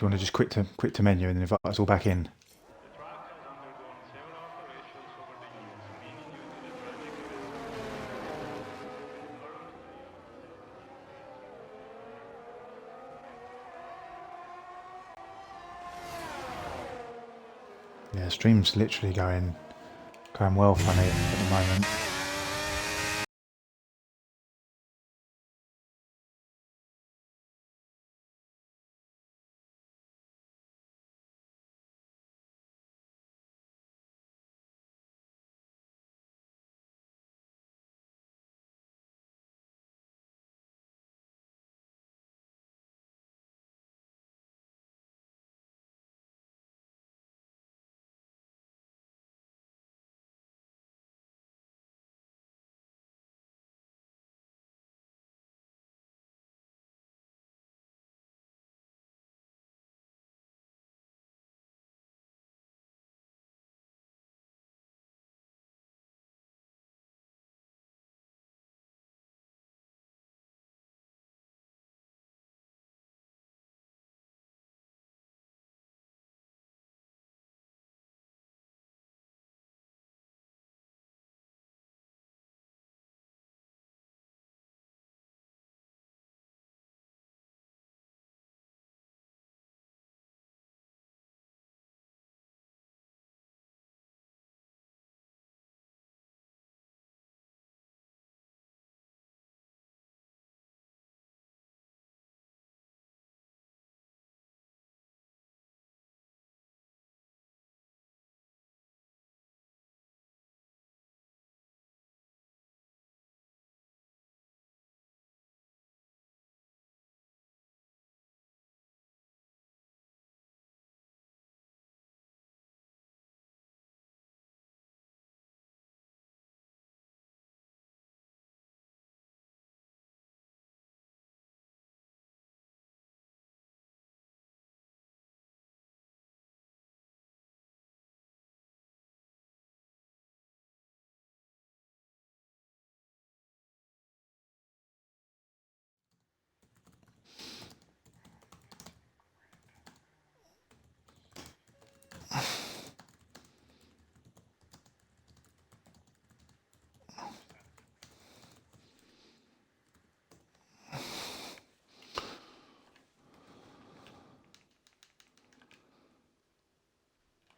you want to just quit to menu and then invite us all back in? Yeah, stream's literally going well funny at the moment.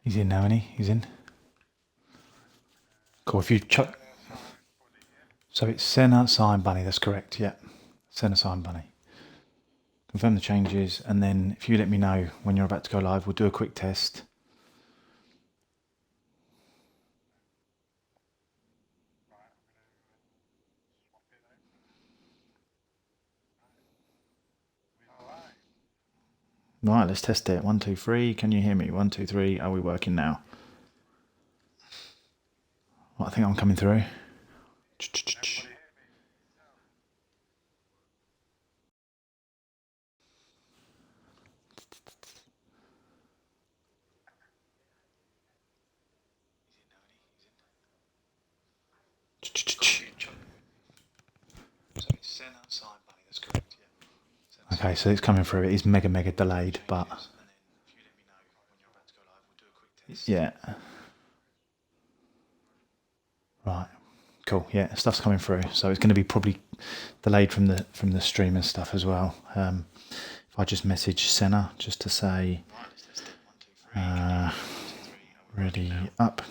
He's in now, isn't he? He's in. Cool. If you chuck, so it's Senna, sign, Bunny. That's correct. Yeah, Senna, sign, Bunny. Confirm the changes, and then if you let me know when you're about to go live, we'll do a quick test. Right, let's test it. 1, 2, 3. Can you hear me? 1, 2, 3. Are we working now? Well, I think I'm coming through. Okay, so it's coming through. It is mega delayed, but yeah. Right. Cool. Yeah, stuff's coming through. So it's going to be probably delayed from the stream and stuff as well. If I just message Senna just to say ready up.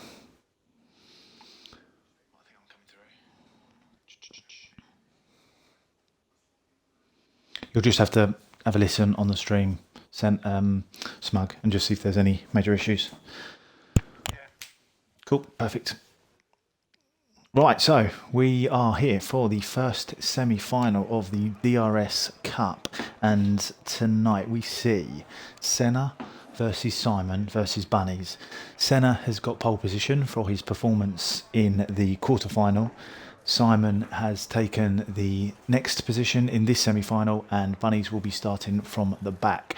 You'll just have to have a listen on the stream, Smug, and just see if there's any major issues. Cool, perfect. Right, so we are here for the first semi-final of the DRS Cup, and tonight we see Senna versus Simon versus Bunnies. Senna has got pole position for his performance in the quarterfinal. Simon has taken the next position in this semi-final, and Bunnies will be starting from the back,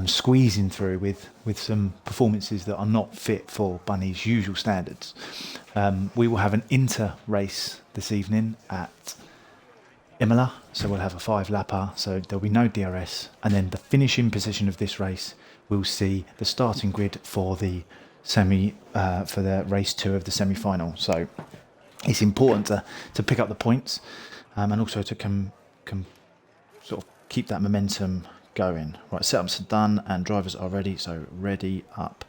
squeezing through with some performances that are not fit for Bunnies' usual standards. We will have an inter-race this evening at Imola, so we'll have a 5-lapper, so there'll be no DRS, and then the finishing position of this race, we'll see the starting grid for the for the race 2 of the semi-final. So it's important to pick up the points, and also to sort of keep that momentum going. Right, setups are done and drivers are ready, so ready up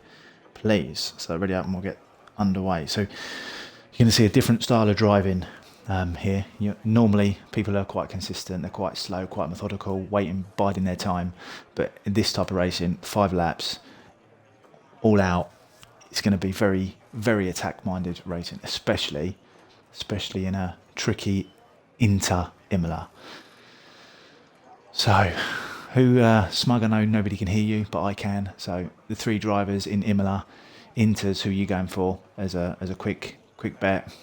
please. So ready up and we'll get underway. So you're going to see a different style of driving here. Normally people are quite consistent, they're quite slow, quite methodical, waiting, biding their time, but in this type of racing, 5 laps all out, it's going to be very, very attack minded racing, especially in a tricky Inter Imola. So, Smug, I know nobody can hear you, but I can. So the 3 drivers in Imola, Inter's who you going for as a quick bet.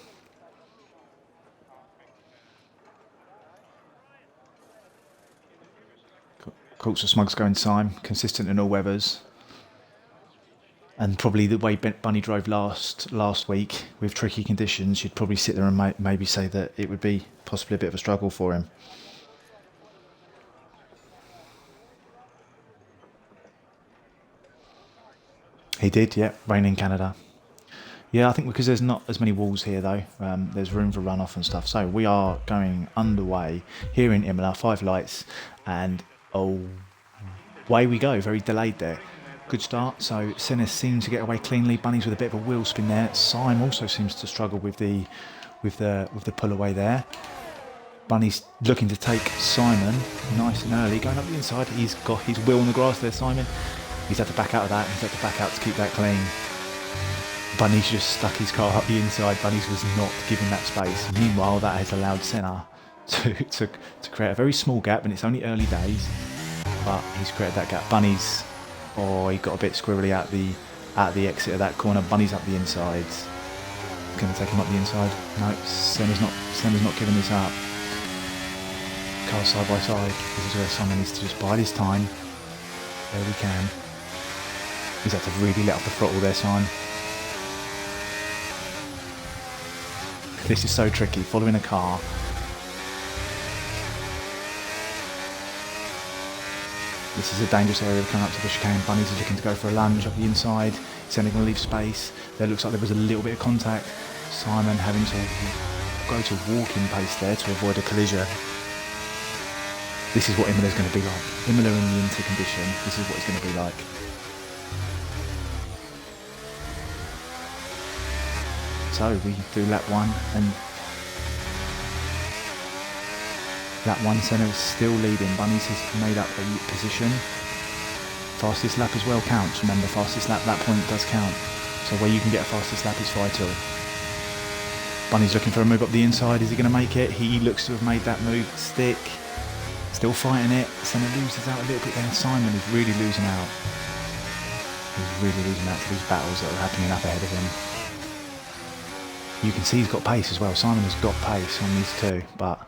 Course of Smug's going time, consistent in all weathers. And probably the way Bunny drove last week with tricky conditions, you'd probably sit there and maybe say that it would be possibly a bit of a struggle for him. He did, yeah, rain in Canada. Yeah, I think because there's not as many walls here though, there's room for runoff and stuff. So we are going underway here in Imola, 5 lights, and away we go. Very delayed there. Good start. So Senna seems to get away cleanly. Bunny's with a bit of a wheel spin there. Syme also seems to struggle with the pull away there. Bunny's looking to take Simon nice and early, going up the inside. He's got his wheel on the grass there, Simon. He's had to back out of that. He's had to back out to keep that clean. Bunny's just stuck his car up the inside. Bunny's was not given that space. Meanwhile, that has allowed Senna to create a very small gap, and it's only early days, but he's created that gap. Bunny's, he got a bit squirrely at the exit of that corner. Bunny's up the inside. He's going to take him up the inside. No, Senna's not giving this up. Cars side by side. This is where someone needs to just bide his time. There we can. He's had to really let off the throttle there, Simon. This is so tricky, following a car. This is a dangerous area coming up to the chicane. Bunny's looking to go for a lunge up the inside. He's only going to leave space. There looks like there was a little bit of contact. Simon having to go to walking pace there to avoid a collision. This is what Imola's going to be like. Imola in the Inter condition, this is what it's going to be like. So we do lap 1, and lap 1 Senna is still leading. Bunny's has made up a position. Fastest lap as well counts. Remember, fastest lap, that point does count. So where you can get a fastest lap is vital. Bunny's looking for a move up the inside. Is he going to make it? He looks to have made that move. Stick. Still fighting it. Senna loses out a little bit there. Simon is really losing out. He's really losing out to these battles that are happening up ahead of him. You can see he's got pace as well. Simon has got pace on these 2, but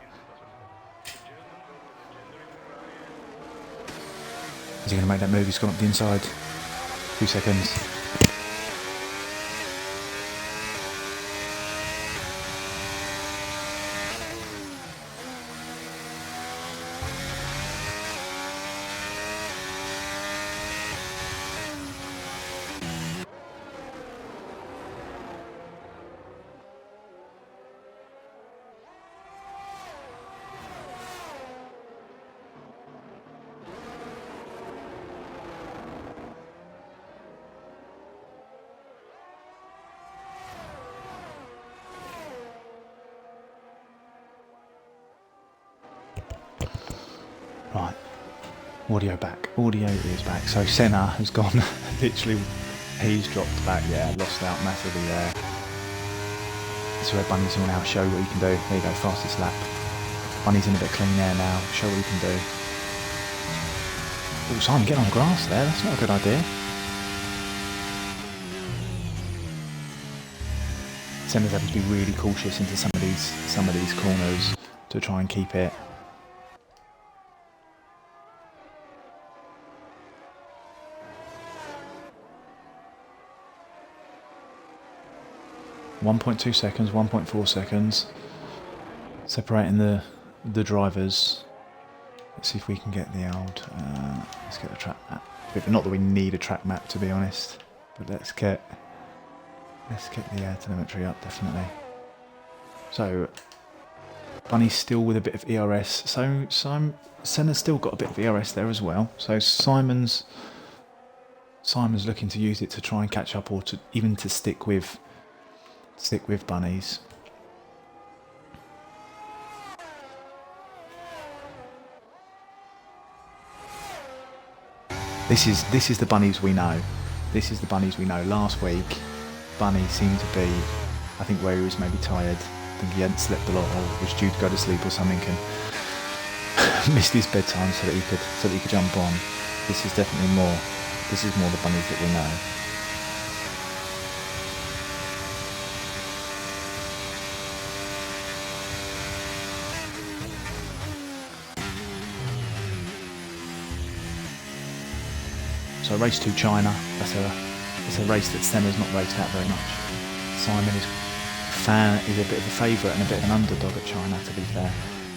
is he going to make that move? He's gone up the inside. 2 seconds. Right, audio back. Audio is back. So Senna has gone, literally, he's dropped back, yeah, lost out massively there. This is where Bunny's will now show what he can do. There you go, fastest lap. Bunny's in a bit clean air now, show what he can do. Oh, Simon getting on the grass there, that's not a good idea. Senna's having to be really cautious into some of these corners to try and keep it. (1.2 seconds, 1.4 seconds, separating the the drivers. Let's see if we can get the old. Let's get the track map. Not that we need a track map, to be honest, but let's get the telemetry up, definitely. So Bunny's still with a bit of ERS. So Senna's still got a bit of ERS there as well. So Simon's looking to use it to try and catch up, or to even to stick with Bunny's. This is the Bunnies we know. This is the Bunnies we know. Last week, Bunny seemed to be, I think, where he was maybe tired. I think he hadn't slept a lot, or was due to go to sleep or something, and missed his bedtime so that he could jump on. This is definitely more. This is more the Bunnies that we know. So race to China, that's a race that Senna's not raced out very much. Simon is a bit of a favourite and a bit of an underdog at China, to be fair.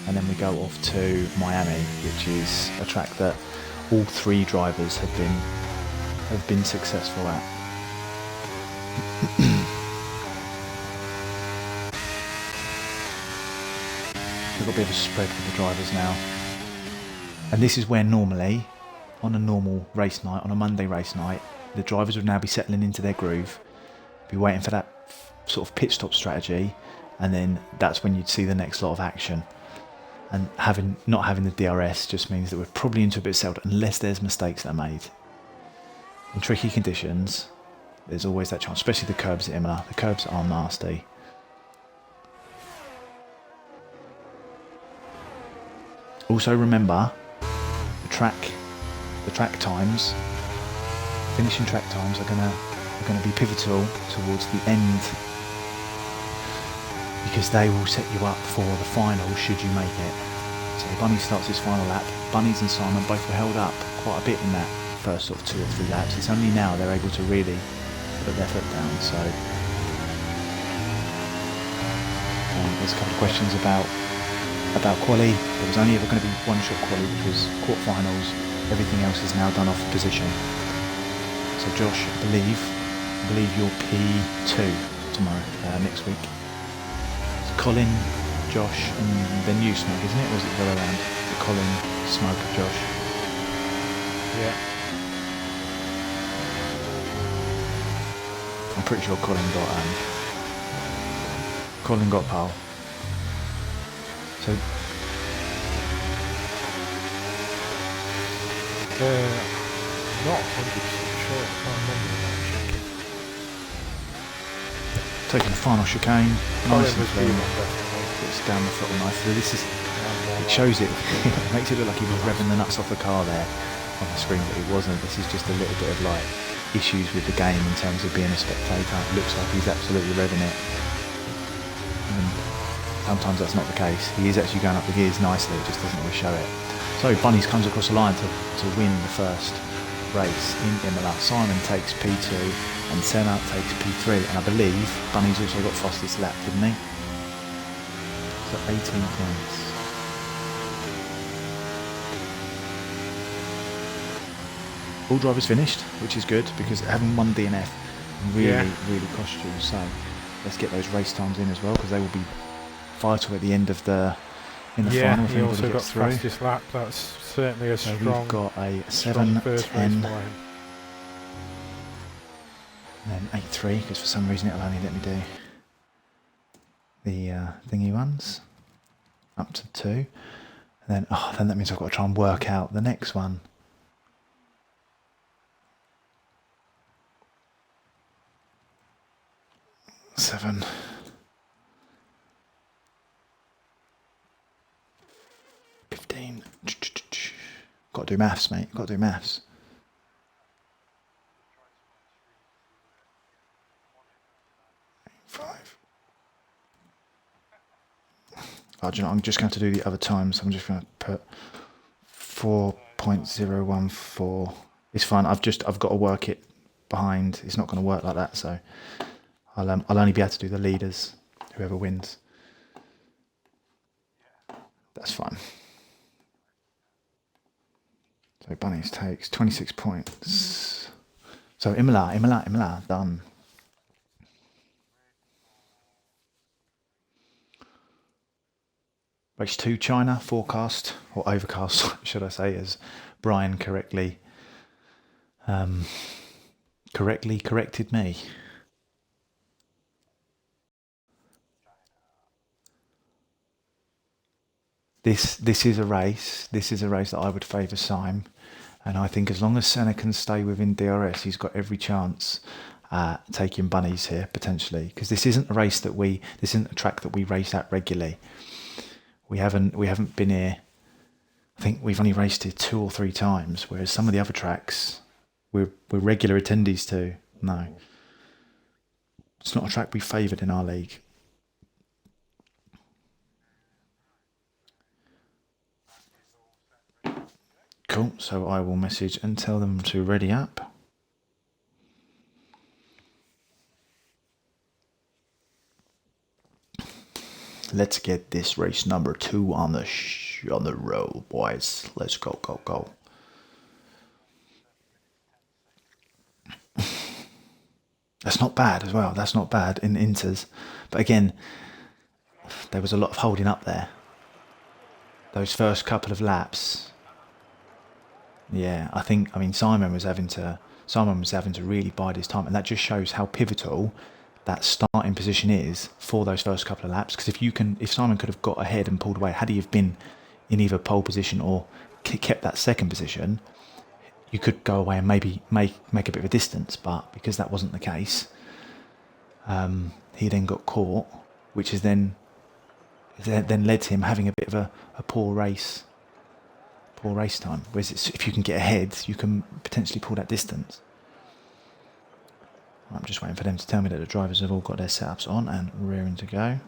And then we go off to Miami, which is a track that all three drivers have been successful at. We've got a bit of a spread with the drivers now. And this is where normally, on a normal race night, on a Monday race night, the drivers would now be settling into their groove, be waiting for that sort of pit stop strategy, and then that's when you'd see the next lot of action. And not having the DRS just means that we're probably into a bit of settled, unless there's mistakes that are made. In tricky conditions, there's always that chance, especially the curbs at Imola. The curbs are nasty. Also remember, the track times, finishing track times are gonna be pivotal towards the end, because they will set you up for the final should you make it. So Bunny starts his final lap. Bunnies and Simon both were held up quite a bit in that first sort of 2 or 3 laps. It's only now they're able to really put their foot down. So there's a couple of questions about quali. There was only ever going to be one shot quali, because quarterfinals, everything else is now done off position. So Josh, I believe you're P2 tomorrow, next week. It's Colin, Josh, and then you, Smoke, isn't it? Or is it the other way around? Colin, Smoke, Josh. Yeah. I'm pretty sure Colin got pole. So not 100% sure, I can't remember that checking. Taking the final chicane, nice and clean. Definitely. It's down the throttle nicely. It shows it. It makes it look like he was revving the nuts off the car there on the screen, but he wasn't. This is just a little bit of like issues with the game in terms of being a spectator. It looks like he's absolutely revving it. And sometimes that's not the case. He is actually going up the gears nicely, it just doesn't always show it. So Bunnies comes across the line to win the first race in Imola. Simon takes P2 and Senna takes P3, and I believe Bunnies also got fastest lap, didn't he? So 18 points. All drivers finished, which is good, because having one DNF really cost you. So let's get those race times in as well, because they will be vital at the end of the final. He also got fastest lap. That's certainly a strong. We've got a 7, 10, and then 8-3, because for some reason it'll only let me do the thingy ones up to 2, and then that means I've got to try and work out the next one. Seven. Got to do maths, mate. Got to do maths. Five. Oh, do you know, I'm just going to do the other times. I'm just going to put 4.014. It's fine. I've got to work it behind. It's not going to work like that. So I'll only be able to do the leaders. Whoever wins. That's fine. So Bunnies takes 26 points. So Imola, done. Race 2, China, forecast, or overcast, should I say, as Brian correctly corrected me. This is a race. This is a race that I would favour Syme, and I think as long as Senna can stay within DRS, he's got every chance at taking bunnies here potentially. Because this isn't a race that this isn't a track that we race at regularly. We haven't been here. I think we've only raced here 2 or 3 times, whereas some of the other tracks we're regular attendees to. No, it's not a track we favoured in our league. Cool, so I will message and tell them to ready up. Let's get this race number 2 on the road, boys. Let's go, go, go. That's not bad as well. That's not bad in Inters. But again, there was a lot of holding up there. Those first couple of laps. Yeah, I mean Simon was having to really bide his time, and that just shows how pivotal that starting position is for those first couple of laps. Because if Simon could have got ahead and pulled away, had he have been in either pole position or kept that second position, you could go away and maybe make a bit of a distance. But because that wasn't the case, he then got caught, which is then led to him having a bit of a poor race time. Whereas if you can get ahead, you can potentially pull that distance. I'm just waiting for them to tell me that the drivers have all got their setups on and rearing to go.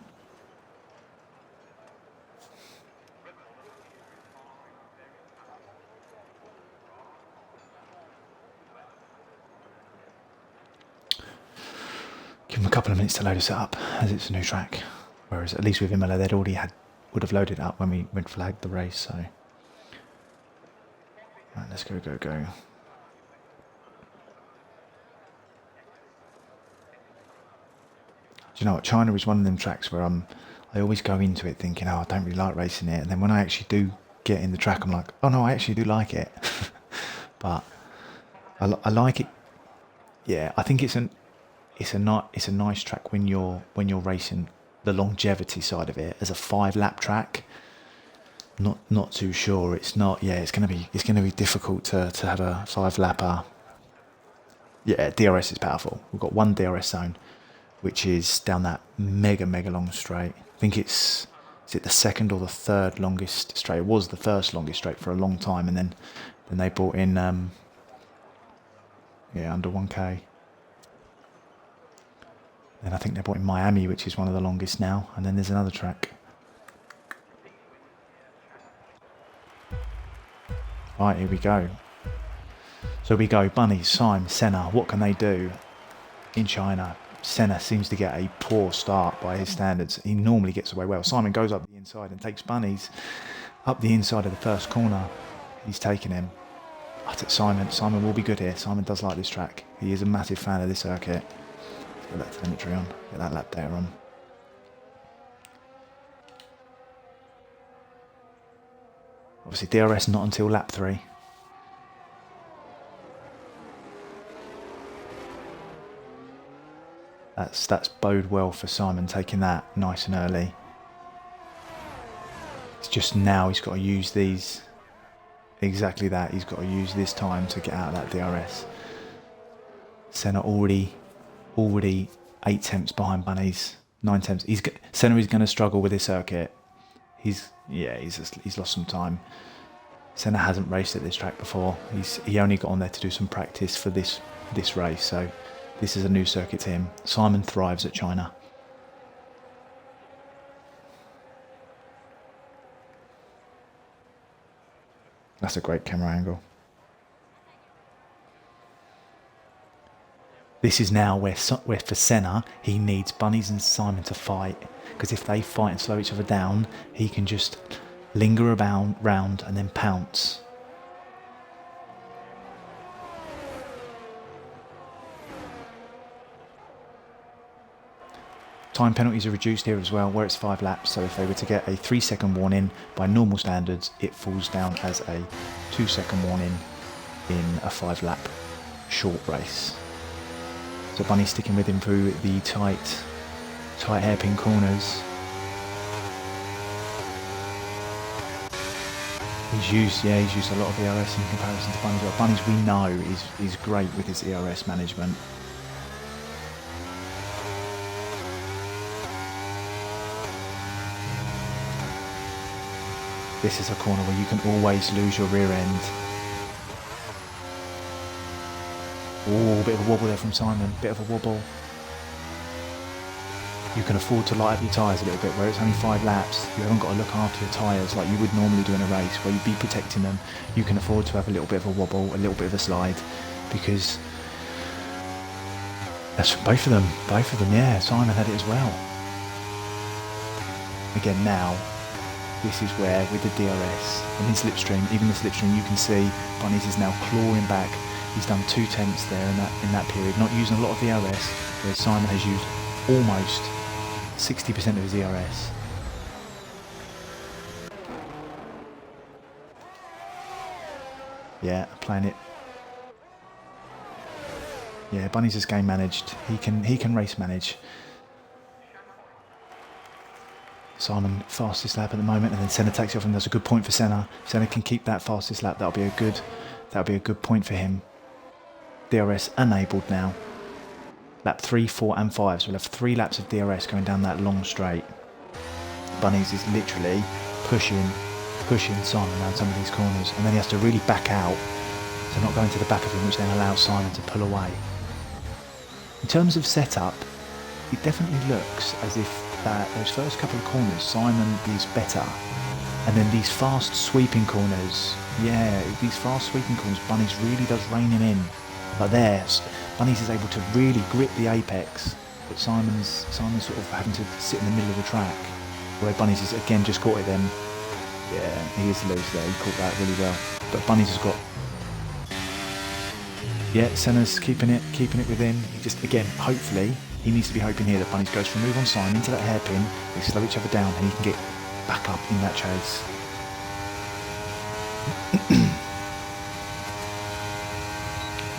Give them a couple of minutes to load us up, as it's a new track. Whereas at least with Imola, would have loaded it up when we flagged the race. So, right, let's go, go, go. Do you know what? China is one of them tracks where I always go into it thinking, oh, I don't really like racing it, and then when I actually do get in the track, I'm like, oh no, I actually do like it. But I like it. Yeah, I think it's a nice track when you're racing the longevity side of it as a 5-lap track. Not too sure. It's not. Yeah, it's gonna be difficult to have a 5-lapper. Yeah, DRS is powerful. We've got one DRS zone, which is down that mega long straight. I think is it the second or the third longest straight? It was the first longest straight for a long time, and then they brought in under 1k. Then I think they brought in Miami, which is one of the longest now, and then there's another track. Right, here we go. So we go, Bunnies, Syme, Senna. What can they do in China? Senna seems to get a poor start by his standards. He normally gets away well. Simon goes up the inside and takes Bunnies up the inside of the first corner. He's taken him. Simon will be good here. Simon does like this track. He is a massive fan of this circuit. Let's get that telemetry on. Get that lap data on. Obviously DRS not until lap 3. That's bode well for Simon taking that nice and early. It's just now he's got to use these. Exactly that. He's got to use this time to get out of that DRS. Senna already 8 tenths behind Bunnies. 9 tenths. Senna is going to struggle with this circuit. He's lost some time. Senna hasn't raced at this track before. He only got on there to do some practice for this race. So this is a new circuit to him. Simon thrives at China. That's a great camera angle. This is now where for Senna, he needs Bunnies and Simon to fight. Because if they fight and slow each other down, he can just linger about round and then pounce. Time penalties are reduced here as well, where it's 5 laps, so if they were to get a 3-second warning by normal standards, it falls down as a 2-second warning in a 5-lap short race. So Bunny's sticking with him through the tight hairpin corners. He's used a lot of ERS in comparison to Bunny's. Bunny's, we know, is great with his ERS management. This is a corner where you can always lose your rear end. Oh, bit of a wobble there from Simon, bit of a wobble. You can afford to light up your tyres a little bit, where it's only 5 laps. You haven't got to look after your tyres like you would normally do in a race, where you'd be protecting them. You can afford to have a little bit of a wobble, a little bit of a slide, because that's both of them, yeah. Simon had it as well. Again now, this is where, with the DRS and his slipstream, even the slipstream, you can see Bunny's is now clawing back. He's done 2/10 there in that period, not using a lot of ERS, whereas Simon has used almost 60% of his ERS. Yeah, playing it. Yeah, Bunny's is game managed. He can race manage. Simon fastest lap at the moment, and then Senna takes off, and that's a good point for Senna. If Senna can keep that fastest lap, that'll be a good point for him. DRS enabled now. Lap 3, 4 and 5, so we'll have 3 laps of DRS going down that long straight. Bunny's is literally pushing Simon around some of these corners, and then he has to really back out, so not going to the back of him, which then allows Simon to pull away. In terms of setup, it definitely looks as if those first couple of corners, Simon is better. And then these fast sweeping corners, Bunny's really does rein him in. But there, Bunny's is able to really grip the apex, but Simon's sort of having to sit in the middle of the track, where Bunny's is again just caught it then. Yeah, he is loose there, he caught that really well. But Bunny's has got, Senna's keeping it within. He just, again, hopefully, he needs to be hoping here that Bunny's goes for a move on Simon into that hairpin, they slow each other down, and he can get back up in that chase.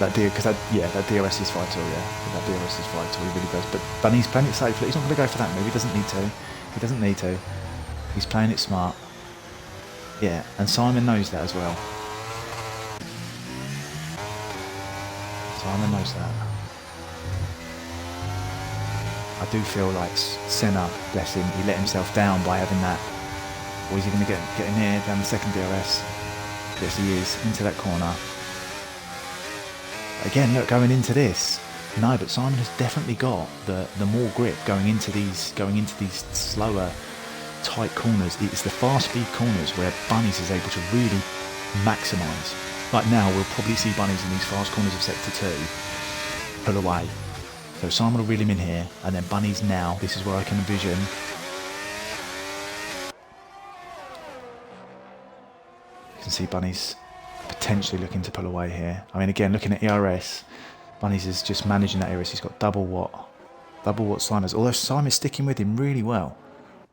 That DRS is vital, that DRS is vital, he really does. But Bunny's playing it safely. He's not going to go for that move. He doesn't need to. He's playing it smart. Yeah, and Simon knows that as well. Simon knows that. I do feel like Senna, bless him, he let himself down by having that. Or is he going to get in here down the second DRS? Yes, he is, into that corner. Again, look, going into this, no, but Simon has definitely got the more grip going into these slower, tight corners. It's the fast speed corners where Bunny's is able to really maximise. Like now, we'll probably see Bunny's in these fast corners of sector 2 pull away. So Simon will reel him in here, and then Bunny's now, this is where I can envision. You can see Bunny's potentially looking to pull away here. I mean, again, looking at ERS, Bunny's is just managing that ERS. He's got double what Simon's. Although Simon's sticking with him really well,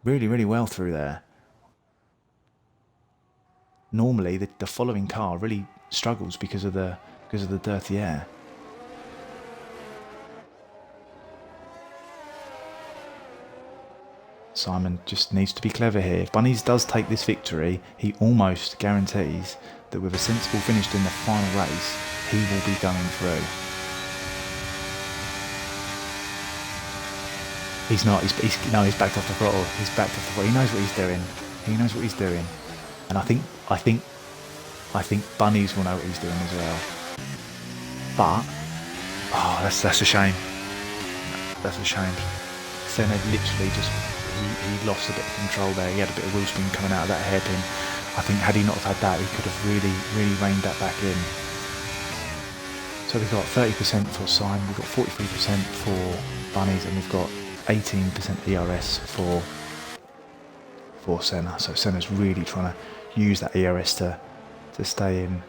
really well through there. Normally, the following car really struggles because of the dirty air. Simon just needs to be clever here. If Bunny's does take this victory, he almost guarantees that with a sensible finish in the final race, he will be going through. He's not. He's backed off the throttle. He's backed off the throttle. He knows what he's doing. And I think Bunny's will know what he's doing as well. But that's a shame. That's a shame. Senna literally just he lost a bit of control there. He had a bit of wheel spin coming out of that hairpin. I think had he not have had that, he could have really reined that back in. So we've got 30% for Simon, we've got 43% for Bunny's, and we've got 18% ERS for for Senna. So Senna's really trying to use that DRS to stay in.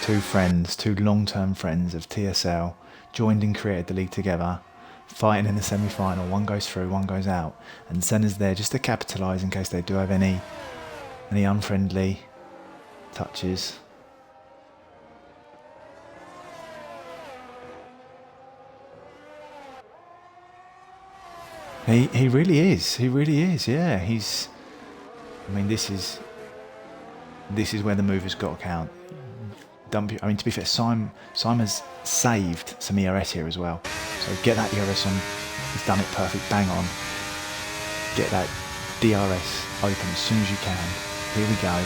Two friends, two long-term friends of TSL, joined and created the league together, fighting in the semi-final. One goes through, one goes out, and Senna's there just to capitalise in case they do have any unfriendly touches. He really is. He really is. Yeah, he's. I mean, this is where the move has got to count. I mean, to be fair, Simon's saved some ERS here as well. So get that ERS on. He's done it perfect. Bang on. Get that DRS open as soon as you can. Here we go.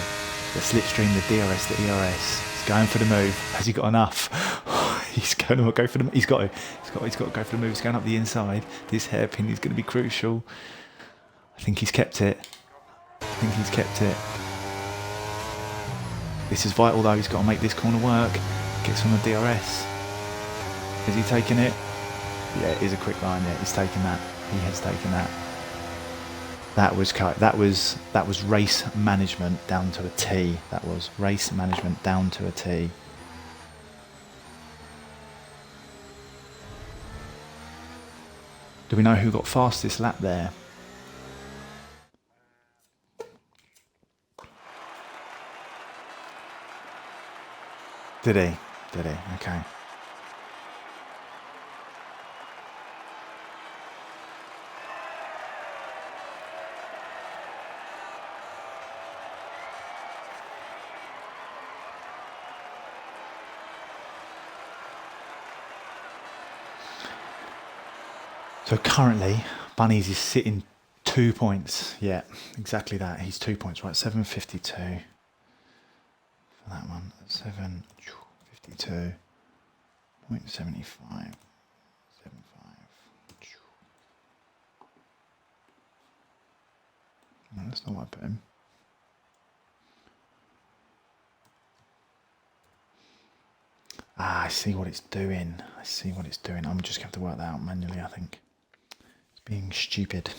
The slipstream, the DRS, the ERS. He's going for the move. Has he got enough? He's going to go for the. He's got to go for the move. He's going up the inside. This hairpin is going to be crucial. I think he's kept it. This is vital though. He's got to make this corner work. Gets on the DRS. Is he taking it? Yeah, it is a quick line. Yeah, he's taken that. He has taken that. That was race management down to a T. That was race management down to a T. Do we know who got fastest lap there? Did he? Okay. So currently, Bunnies is sitting 2 points. Yeah, exactly that. He's 2 points, right? 752 for that one. 752.75. 75. No, that's not what I put him. Ah, I see what it's doing. I'm just going to have to work that out manually, I think. Being stupid.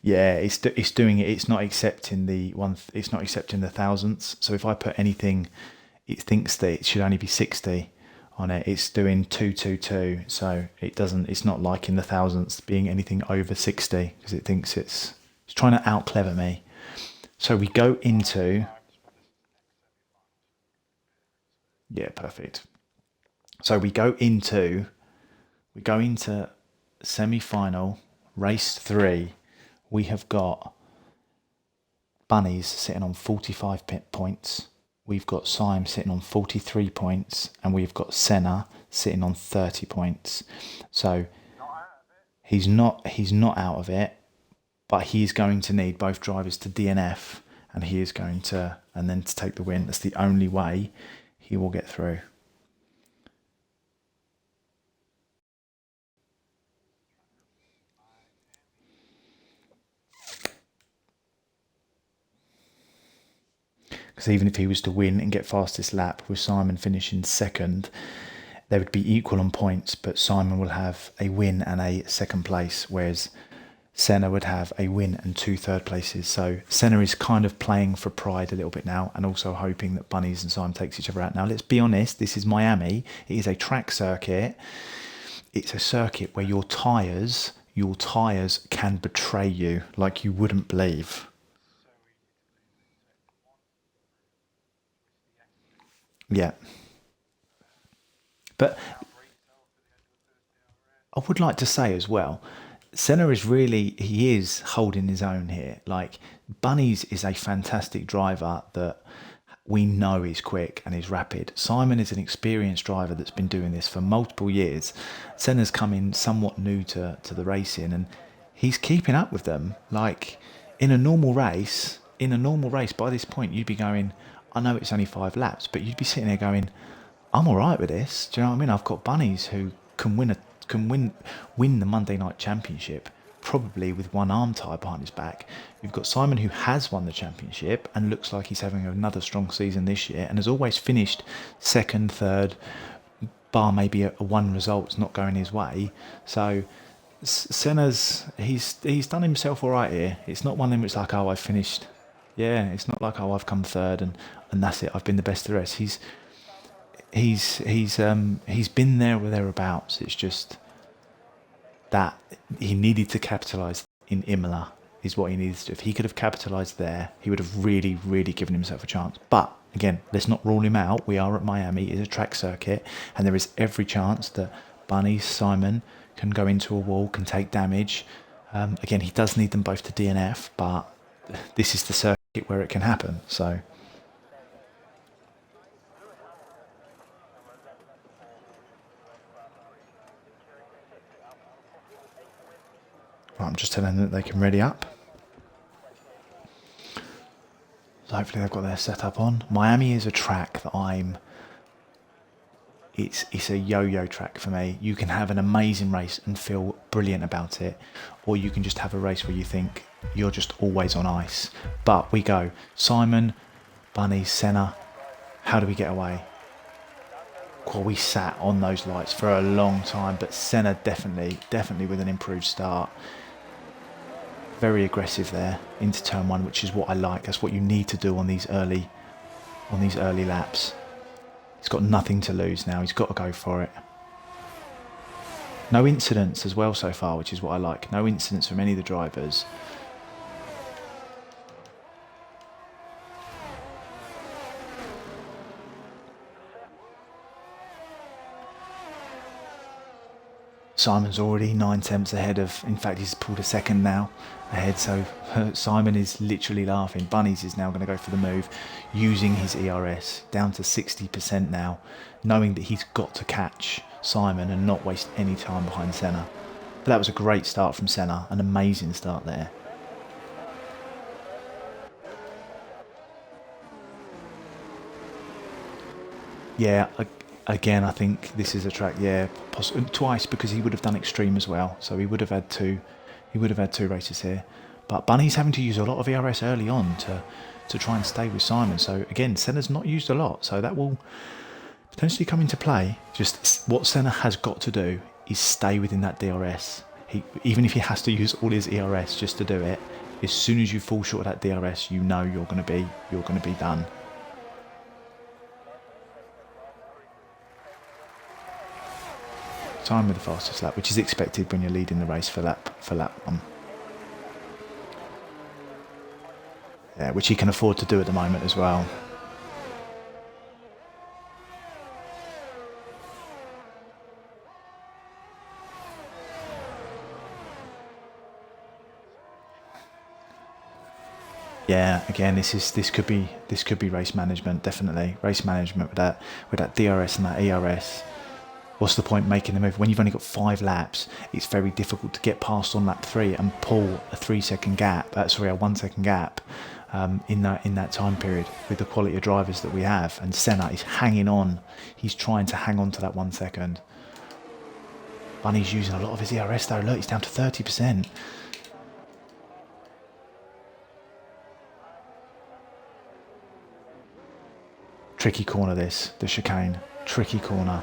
Yeah, it's doing it. It's not accepting the one. It's not accepting the thousandths. So if I put anything, it thinks that it should only be 60 on it. It's doing 222. So it doesn't. It's not liking the thousandths being anything over 60 because it thinks it's trying to out clever me. So we go into. Yeah, perfect. So we go into semi-final, race 3. We have got Bunnies sitting on 45 points. We've got Syme sitting on 43 points, and we've got Senna sitting on 30 points. So he's not out of it, but he's going to need both drivers to DNF, and he is going to, and then to take the win. That's the only way he will get through. Because even if he was to win and get fastest lap with Simon finishing second, they would be equal on points, but Simon will have a win and a second place, whereas Senna would have a win and 2 third places. So Senna is kind of playing for pride a little bit now, and also hoping that Bunnies and Simon takes each other out. Now, let's be honest, this is Miami. It is a track circuit. It's a circuit where your tyres can betray you like you wouldn't believe. Yeah. But I would like to say as well, Senna he is holding his own here. Like, Bunnies is a fantastic driver that we know is quick and is rapid. Simon is an experienced driver that's been doing this for multiple years. Senna's come in somewhat new to the racing, and he's keeping up with them. Like, in a normal race, by this point, you'd be going, I know it's only 5 laps, but you'd be sitting there going, I'm all right with this. Do you know what I mean? I've got Bunnies who can win the Monday Night Championship probably with one arm tied behind his back. You've got Simon, who has won the championship and looks like he's having another strong season this year and has always finished second, third, bar maybe a one result's not going his way. So Senna's, he's done himself all right here. It's not one of them which like, oh, I finished. Yeah, it's not like, oh, I've come third and that's it. I've been the best of the rest. He's been there or thereabouts. It's just that he needed to capitalise in Imola is what he needed to do. If he could have capitalised there, he would have really, really given himself a chance. But again, let's not rule him out. We are at Miami. It's a track circuit, and there is every chance that Bunny, Simon can go into a wall, can take damage. Again, he does need them both to DNF, but this is the circuit where it can happen. So. Right, I'm just telling them that they can ready up. So hopefully they've got their setup on. Miami is a track that it's a yo-yo track for me. You can have an amazing race and feel brilliant about it, or you can just have a race where you think you're just always on ice. But we go Simon, Bunny, Senna. How do we get away? Well, we sat on those lights for a long time, but Senna definitely with an improved start. Very aggressive there into turn one, which is what I like. That's what you need to do on these early laps. He's got nothing to lose now. He's got to go for it. No incidents as well so far, which is what I like. No incidents from any of the drivers. Simon's already 9/10 ahead of, in fact, he's pulled a second now ahead, so Simon is literally laughing. Bunnies is now going to go for the move, using his ERS, down to 60% now, knowing that he's got to catch Simon and not waste any time behind Senna. But that was a great start from Senna, an amazing start there. Yeah, again, I think this is a track, twice, because he would have done extreme as well. So he would have had two races here. But Bunny's having to use a lot of ERS early on to try and stay with Simon. So again, Senna's not used a lot, so that will potentially come into play. Just what Senna has got to do is stay within that DRS. Even if he has to use all his ERS just to do it, as soon as you fall short of that DRS, you know you're going to be done. Time with the fastest lap, which is expected when you're leading the race for lap one. Yeah, which he can afford to do at the moment as well. Yeah, again, this could be race management, definitely race management with that DRS and that ERS. What's the point making the move when you've only got 5 laps? It's very difficult to get past on lap 3 and pull a 1 second gap in that time period with the quality of drivers that we have. And Senna is hanging on. He's trying to hang on to that 1 second. Bunny's using a lot of his ERS though. Look, he's down to 30%. Tricky corner this, the chicane. Tricky corner.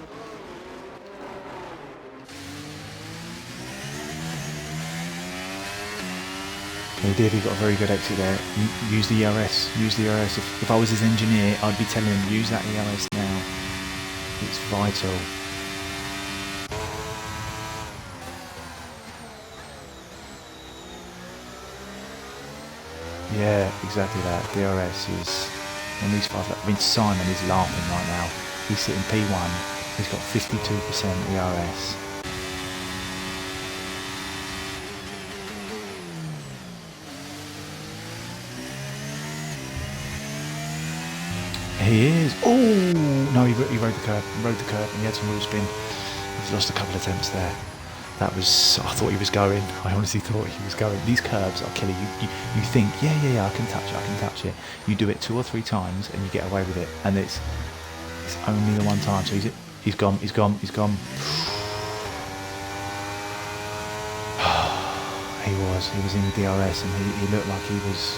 Okay, Davey got a very good exit there. Use the ERS. If I was his engineer, I'd be telling him, use that ERS now. It's vital. Yeah, exactly that. DRS is on these 5 laps. I mean, Simon is laughing right now. He's sitting P1. He's got 52% ERS. He is. Oh no, he rode the curb. And he had some wheel spin. He's lost a couple of attempts there. That was. I thought he was going. I honestly thought he was going. These curbs are killing you. You think, yeah, I can touch it. You do it 2 or 3 times and you get away with it. And it's only the one time. So he's gone. He He was in DRS, and he looked like he was.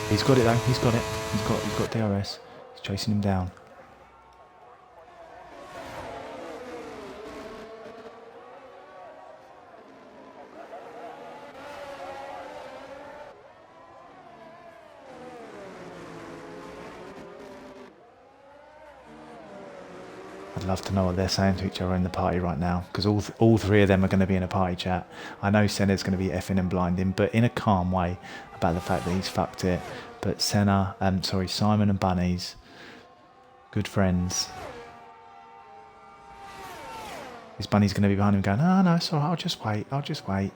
He's got it though. He's got it. He's got DRS. He's chasing him down. I'd love to know what they're saying to each other in the party right now, because all three of them are going to be in a party chat. I know Senna's going to be effing and blinding, but in a calm way about the fact that he's fucked it. But Simon and Bunnies, good friends. His Bunny's going to be behind him going, "Oh, no, it's all right, I'll just wait.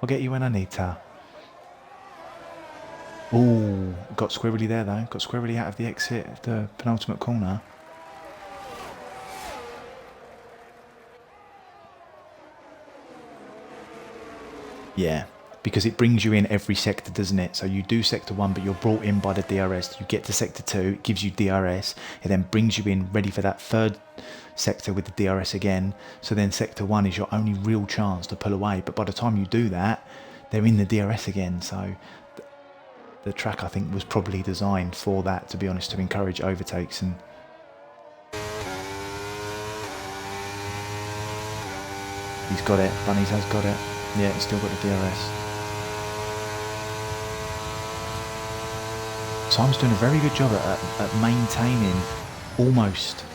I'll get you when I need to." Ooh, got squirrely there though. Got squirrely out of the exit of the penultimate corner. Yeah, because it brings you in every sector, doesn't it? So you do sector 1, but you're brought in by the DRS. You get to sector 2, it gives you DRS. It then brings you in ready for that third sector with the DRS again. So then sector 1 is your only real chance to pull away. But by the time you do that, they're in the DRS again. So the track, I think, was probably designed for that, to be honest, to encourage overtakes. And he's got it. Bunnies has got it. Yeah, he's still got the DRS. Simon's doing a very good job at maintaining almost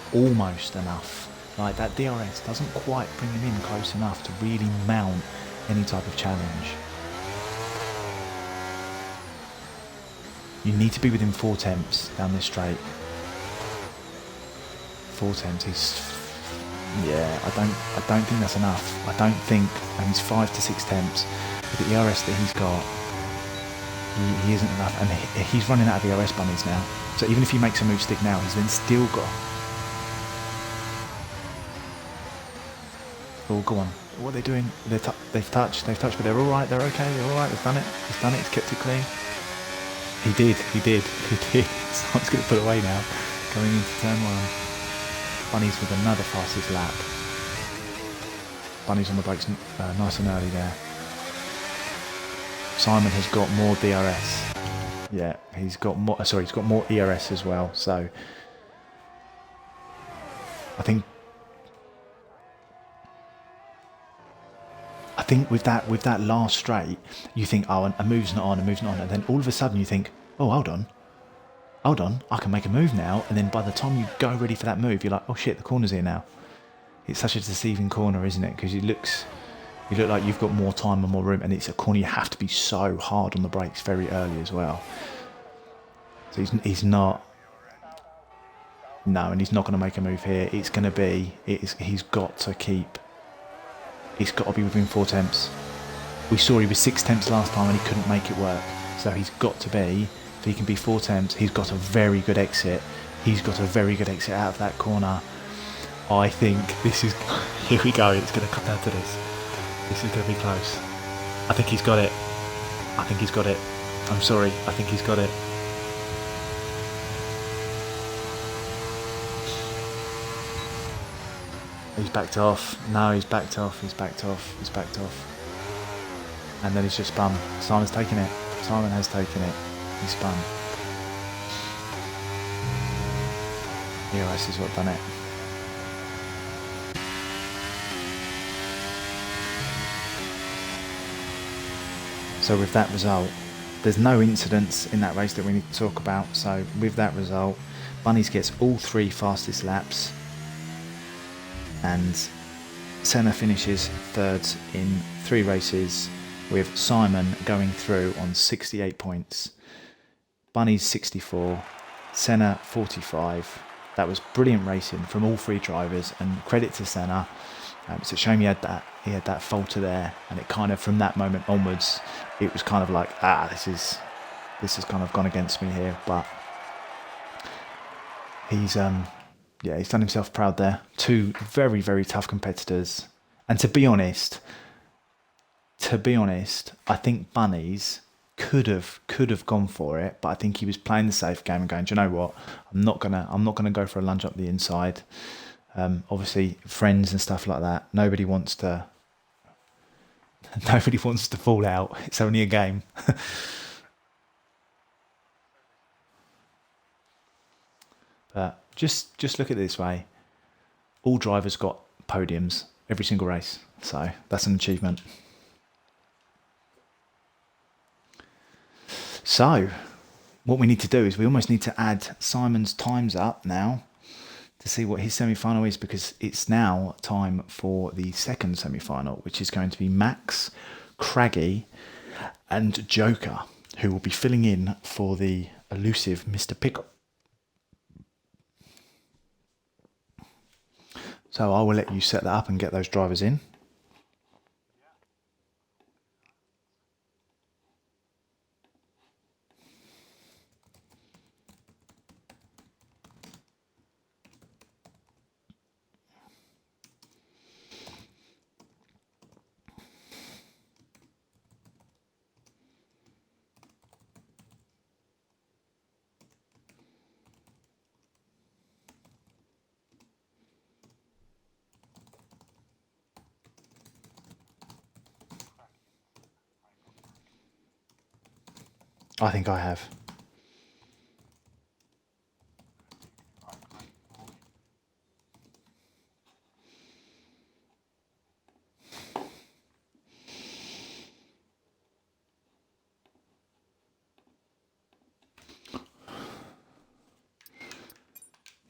enough. Like, that DRS doesn't quite bring him in close enough to really mount any type of challenge. You need to be within 4 tenths down this straight. 4 tenths, yeah, I don't think that's enough. I don't think, and he's 5 to 6 tenths with the ERS that he's got. He isn't enough, and he's running out of ERS bunnies now. So even if he makes a move stick now, he's then still got. Oh, go on. What are they doing? They've touched, but they're all right. They're okay. They're all right. They've done it. He's done it. He's kept it clean. He did. Someone's going to put away now, going into turn 1. Bunnies with another fastest lap. Bunnies on the brakes nice and early there. Simon has got more DRS. Yeah, he's got more. Sorry, he's got more ERS as well. So I think with that last straight, you think, oh, a move's not on, and then all of a sudden you think, oh, hold on, I can make a move now. And then by the time you go ready for that move, you're like, oh shit, the corner's here now. It's such a deceiving corner, isn't it? Because you look like you've got more time and more room, and it's a corner you have to be so hard on the brakes very early as well. So he's not. No, and he's not going to make a move here. It's going to be. He's got to keep. It's got to be within 4 tenths. We saw he was 6 tenths last time and he couldn't make it work. So he's got to be. If he can be 4 tenths, he's got a very good exit. He's got a very good exit out of that corner. I think this is. Here we go. It's going to come down to this. This is going to be close. I think he's got it. I'm sorry. I think he's got it. He's backed off. No, he's backed off. And then he's just spun. Simon's taken it. Simon has taken it. He's spun. EOS is what done it. So with that result, there's no incidents in that race that we need to talk about. So with that result, Bunnies gets all 3 fastest laps. And Senna finishes 3rd in 3 races, with Simon going through on 68 points. Bunnies 64, Senna 45. That was brilliant racing from all 3 drivers, and credit to Senna. It's a shame he had that falter there, and it kind of, from that moment onwards, it was kind of like, this has kind of gone against me here. But he's done himself proud there. 2 very, very tough competitors, and to be honest, I think Bunnies could have gone for it, but I think he was playing the safe game and going, do you know what? I'm not gonna go for a lunge up the inside. Obviously, friends and stuff like that. Nobody wants to Nobody wants to fall out. It's only a game. But just look at it this way. All drivers got podiums every single race. So that's an achievement. So what we need to do is we almost need to add Simon's times up now to see what his semi-final is, because it's now time for the second semi-final, which is going to be Max, Craggy and Joker, who will be filling in for the elusive Mr. Pickup. So I will let you set that up and get those drivers in. I think I have.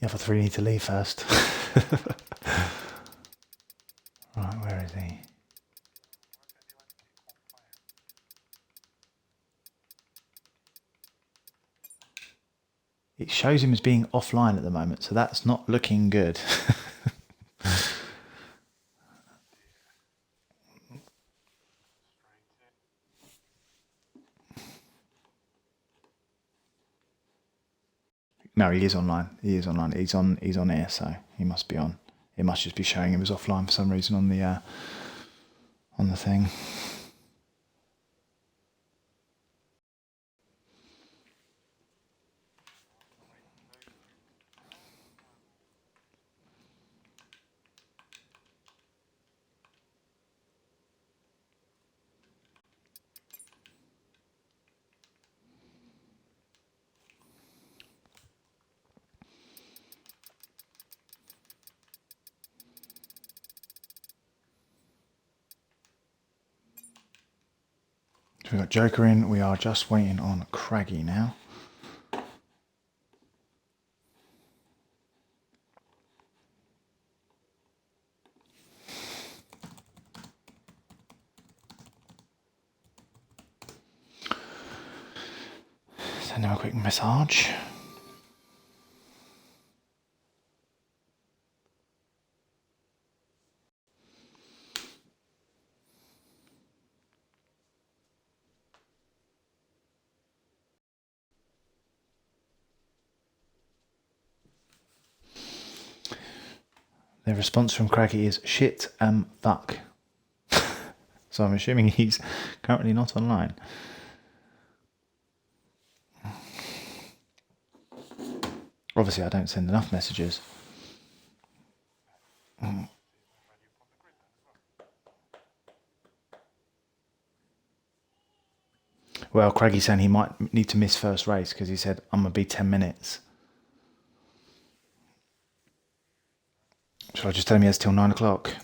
The other three need to leave first. Right, where is he? It shows him as being offline at the moment, so that's not looking good. No, he is online. He is online. He's on air, so he must be on. It must just be showing him as offline for some reason on the thing. So we've got Joker in. We are just waiting on Craggy now. Send him a quick message. The response from Craggy is shit fuck. So I'm assuming he's currently not online. Obviously I don't send enough messages. Well, Craggy's saying he might need to miss first race because he said, I'm going to be 10 minutes. Should I just tell him he has till 9 o'clock?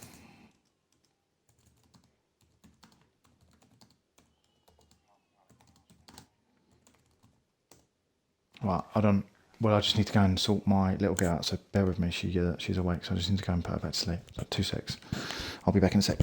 Right, I don't... Well, I just need to go and sort my little girl out, so bear with me. She's awake, so I just need to go and put her back to sleep. So 2 secs. I'll be back in a sec.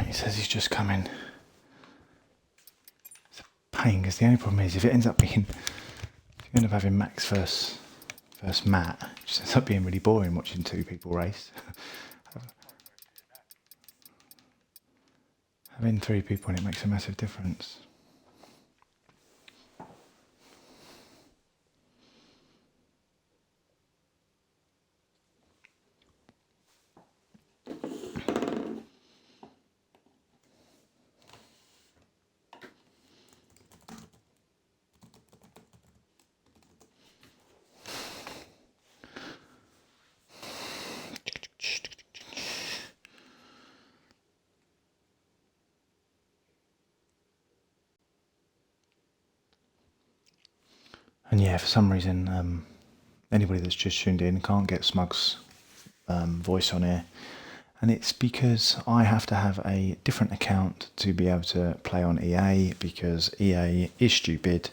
He says he's just coming. It's a pain because the only problem is if it ends up being, if you end up having Max versus Matt, it just ends up being really boring watching two people race. Having three people in it makes a massive difference. And yeah, for some reason, anybody that's just tuned in can't get Smug's voice on here. And it's because I have to have a different account to be able to play on EA, because EA is stupid,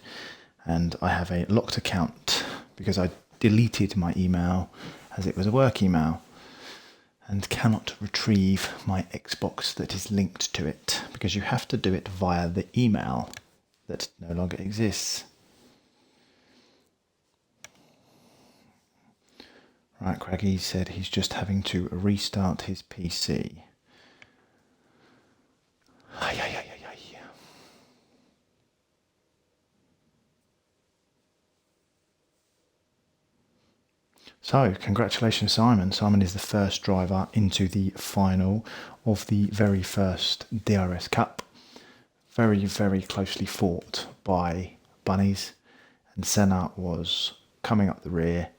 and I have a locked account because I deleted my email as it was a work email and cannot retrieve my Xbox that is linked to it, because you have to do it via the email that no longer exists. Right, Craigie said he's just having to restart his PC. Ay, ay, ay, ay, ay. So, congratulations, Simon. Simon is the first driver into the final of the very first DRS Cup. Very, very closely fought by Bunnies, and Senna was coming up the rear,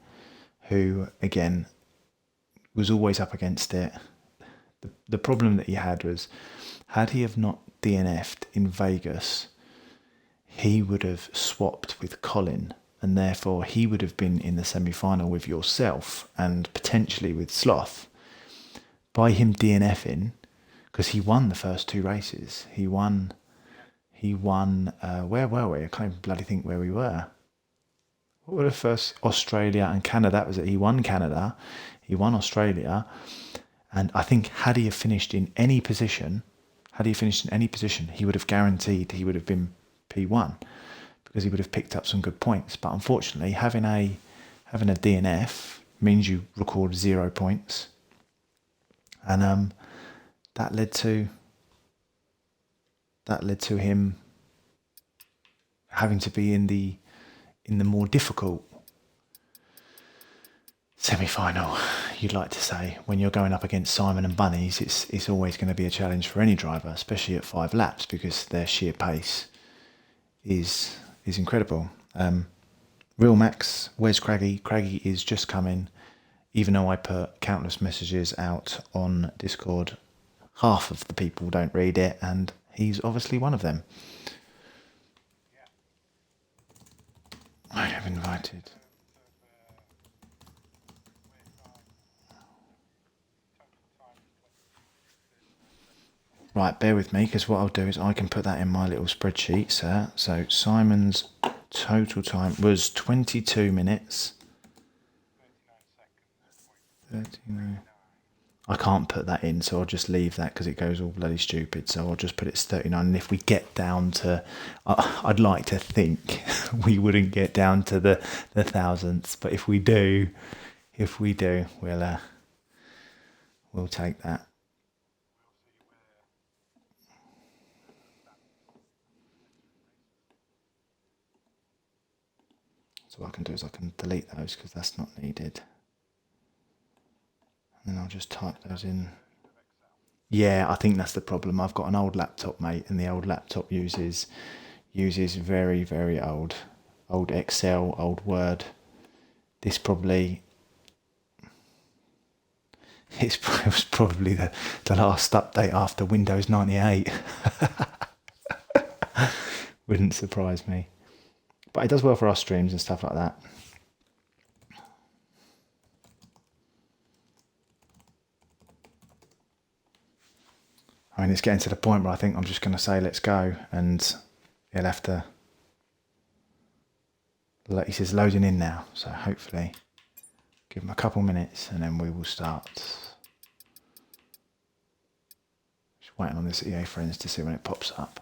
who, again, was always up against it. The problem that he had was, had he have not DNF'd in Vegas, he would have swapped with Colin, and therefore he would have been in the semi-final with yourself and potentially with Sloth. By him DNFing, because he won the first two races, he won, where were we? I can't even bloody think where we were. What were the first? Australia and Canada. That was it. He won Canada, he won Australia, and I think had he have finished in any position, he would have guaranteed he would have been P1, because he would have picked up some good points. But unfortunately, having a DNF means you record 0 points, and that led to him having to be in the more difficult semi-final, you'd like to say. When you're going up against Simon and Bunnies, it's always going to be a challenge for any driver, especially at 5 laps, because their sheer pace is incredible. Real Max, where's Craigie? Craigie is just coming. Even though I put countless messages out on Discord, half of the people don't read it, and he's obviously one of them. I have invited. Right, bear with me, because what I'll do is I can put that in my little spreadsheet, sir. So Simon's total time was 22 minutes. 39. I can't put that in, so I'll just leave that because it goes all bloody stupid. So I'll just put it as 39. And if we get down to, I'd like to think we wouldn't get down to the thousandths, but if we do, we'll take that. So what I can do is I can delete those because that's not needed. And then I'll just type those in. Yeah, I think that's the problem. I've got an old laptop, mate, and the old laptop uses very, very old Excel, old Word. This probably, it was probably the last update after Windows 98. Wouldn't surprise me. But it does well for our streams and stuff like that. I mean, it's getting to the point where I think I'm just going to say, let's go. And he'll have to, he says loading in now. So hopefully give him a couple minutes and then we will start. Just waiting on this EA Friends to see when it pops up.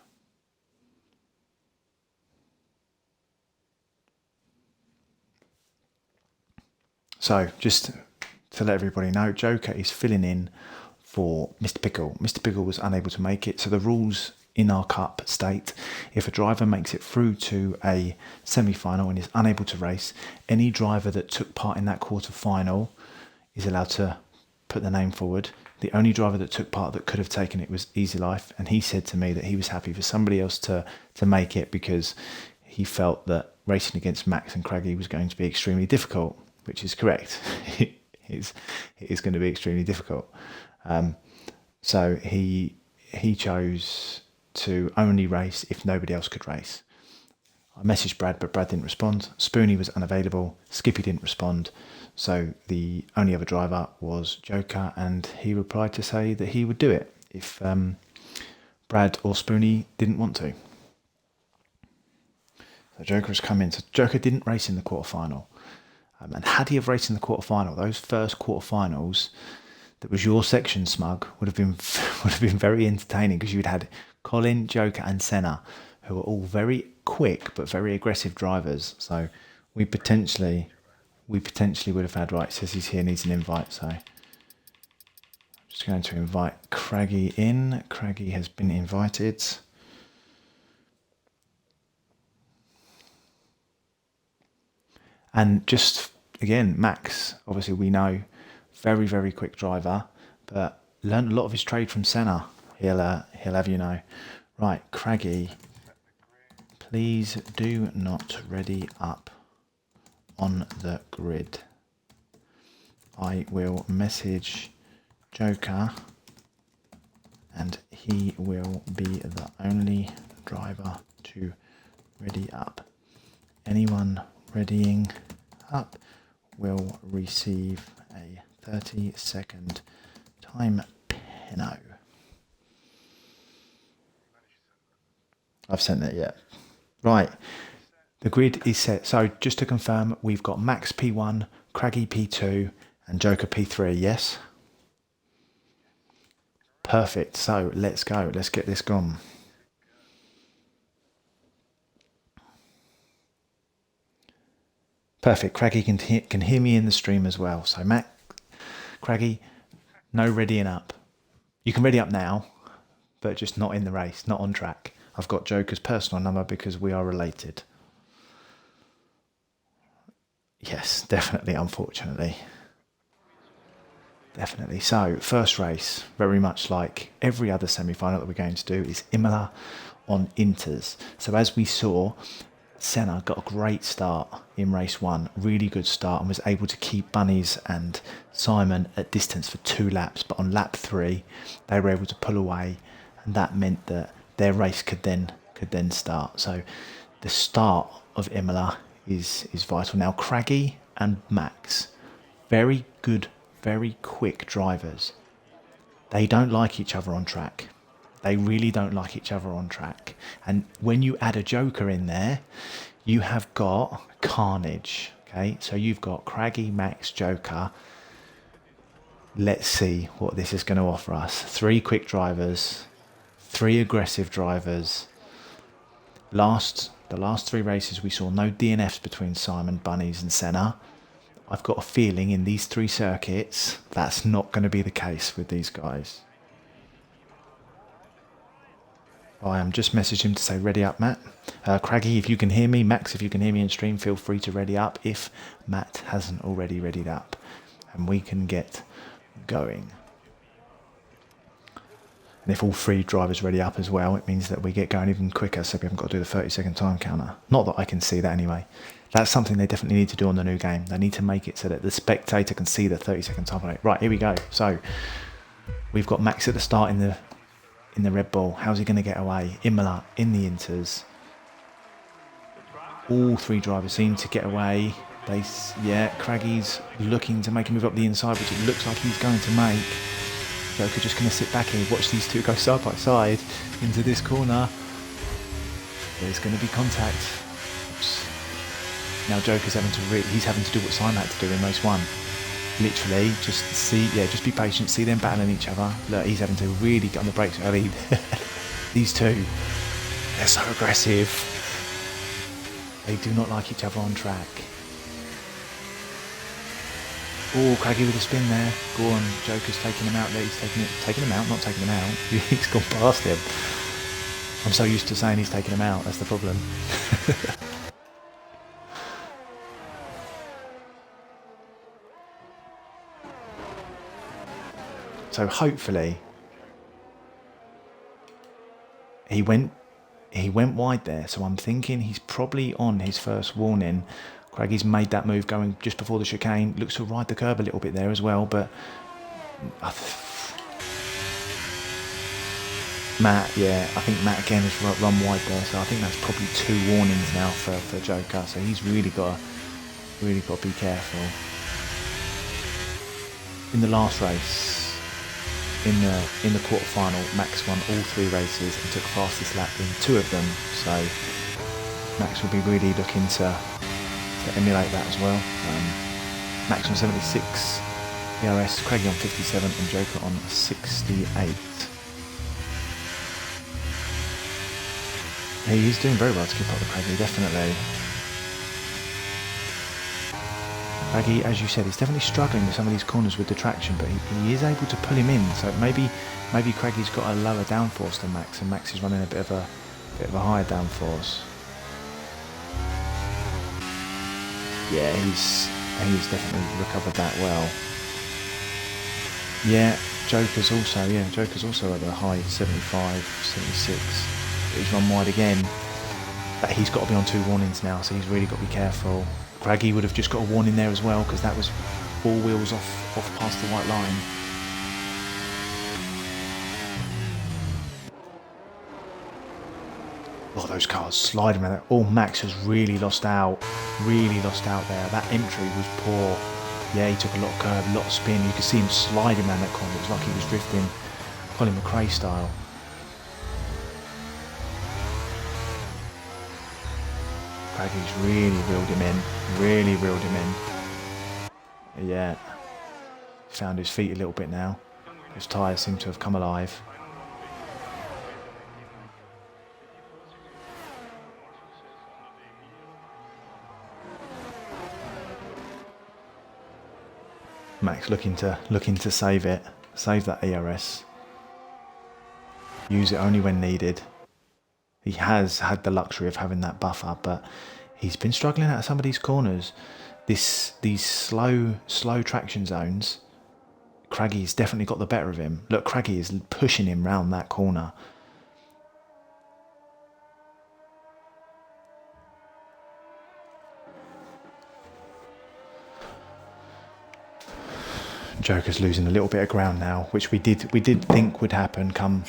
So, just to let everybody know, Joker is filling in for Mr. Pickle. Mr. Pickle was unable to make it, so the rules in our cup state if a driver makes it through to a semi-final and is unable to race, any driver that took part in that quarter-final is allowed to put the name forward. The only driver that took part that could have taken it was Easy Life, and he said to me that he was happy for somebody else to make it because he felt that racing against Max and Craggy was going to be extremely difficult, which is correct. it is going to be extremely difficult. So he chose to only race if nobody else could race. I messaged Brad, but Brad didn't respond. Spoonie was unavailable. Skippy didn't respond. So the only other driver was Joker, and he replied to say that he would do it if Brad or Spoonie didn't want to. So Joker has come in. So Joker didn't race in the quarterfinal. And had he have raced in the quarterfinal, those first quarterfinals, that was your section, Smug, would have been very entertaining because you'd had Colin, Joker, and Senna, who are all very quick but very aggressive drivers. So we potentially would have had, right, says he's here, needs an invite. So I'm just going to invite Craggy in. Craggy has been invited. And just again, Max, obviously we know, very, very quick driver, but learned a lot of his trade from Senna. He'll have you know. Right, Craggy, please do not ready up on the grid. I will message Joker and he will be the only driver to ready up. Anyone readying up will receive a 30-second time penalty. I've sent that yet. Right, the grid is set. So just to confirm, we've got Max P1, Craggy P2, and Joker P3, yes? Perfect, so let's go. Let's get this gone. Perfect, Craggy can hear me in the stream as well. So Matt, Craggy, no readying up. You can ready up now, but just not in the race, not on track. I've got Joker's personal number because we are related. Yes, definitely, unfortunately. Definitely. So, first race, very much like every other semi-final that we're going to do, is Imola on Inters. So as we saw, Senna got a great start in race 1, really good start, and was able to keep Bunnies and Simon at distance for 2 laps. But on lap 3, they were able to pull away, and that meant that their race could then start. So the start of Imola is vital. Now Craggy and Max, very good, very quick drivers. They don't like each other on track. They really don't like each other on track. And when you add a Joker in there, you have got carnage. Okay, so you've got Craggy, Max, Joker. Let's see what this is going to offer us. 3 quick drivers, 3 aggressive drivers. The last 3 races we saw no DNFs between Simon, Bunnies and Senna. I've got a feeling in these 3 circuits that's not going to be the case with these guys. I am just messaging him to say ready up, Matt. Craggy, if you can hear me, Max, if you can hear me in stream, feel free to ready up if Matt hasn't already readied up, and we can get going. And if all 3 drivers ready up as well, it means that we get going even quicker, so we haven't got to do the 30-second time counter. Not that I can see that anyway. That's something they definitely need to do on the new game. They need to make it so that the spectator can see the 30-second time counter. Right, here we go. So we've got Max at the start in the Red Bull. How's he going to get away? Imola in the Inters. All 3 drivers seem to get away. Craggy's looking to make a move up the inside, which it looks like he's going to make. Joker just going to sit back here, watch these 2 go side by side into this corner. There's going to be contact. Oops. Now Joker's having to do what Simon had to do in race 1. literally, just see, yeah, just be patient, see them battling each other. Look, he's having to really get on the brakes early. These two, they're so aggressive. They do not like each other on track. Oh, Craggy with a spin there. Go on, Joker's taking him out there. He's taking him out, not taking him out. He's gone past him. I'm so used to saying he's taking him out, that's the problem. So hopefully he went wide there, so I'm thinking he's probably on his first warning. Craggy's made that move going just before the chicane. Looks to ride the curb a little bit there as well, but Matt, yeah, I think Matt again has run wide there, so I think that's probably 2 warnings now for Joker. So he's really got to be careful. In the last race, in the quarterfinal, Max won all 3 races and took fastest lap in 2 of them. So Max will be really looking to emulate that as well. Max on 76 DRS, Craigie on 57 and Joker on 68. He's doing very well to keep up with Craigie, definitely. Craigie, as you said, he's definitely struggling with some of these corners with the traction, but he is able to pull him in. So maybe Craigie's got a lower downforce than Max, and Max is running a bit of a higher downforce. Yeah, he's definitely recovered that well. Yeah, Joker's also at a high 75, 76. But he's run wide again. But he's got to be on 2 warnings now, so he's really got to be careful. Craigie would have just got a warning there as well, because that was 4 wheels off past the white line. Oh, those cars sliding around there. Oh, Max has really lost out there. That entry was poor. Yeah, he took a lot of curve, a lot of spin. You could see him sliding around that corner. It was like he was drifting Colin McRae style. Craigie's really reeled him in. Yeah. Found his feet a little bit now. His tyres seem to have come alive. Max looking to save that ERS. Use it only when needed. He has had the luxury of having that buffer, but he's been struggling out of some of these corners. These slow traction zones. Craigie's definitely got the better of him. Look, Craigie is pushing him round that corner. Joker's losing a little bit of ground now, which we did think would happen come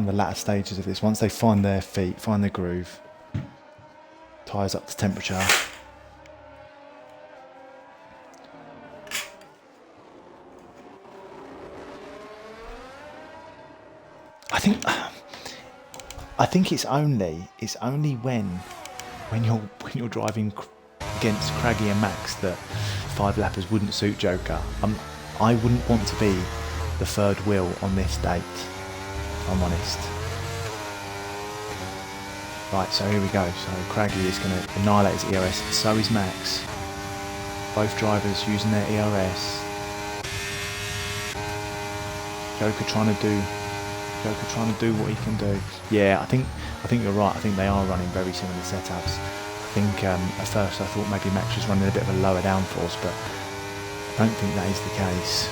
the latter stages of this. Once they find their feet, find their groove, tyres up to temperature. I think it's only when you're driving against Craigie and Max that 5 lappers wouldn't suit Joker. I wouldn't want to be the 3rd wheel on this date, if I'm honest. Right, so here we go. So Craigie is going to annihilate his ERS, so is Max. Both drivers using their ERS. Joker trying to do what he can do. Yeah, I think you're right. I think they are running very similar setups. I think at first I thought maybe Max was running a bit of a lower downforce, but I don't think that is the case.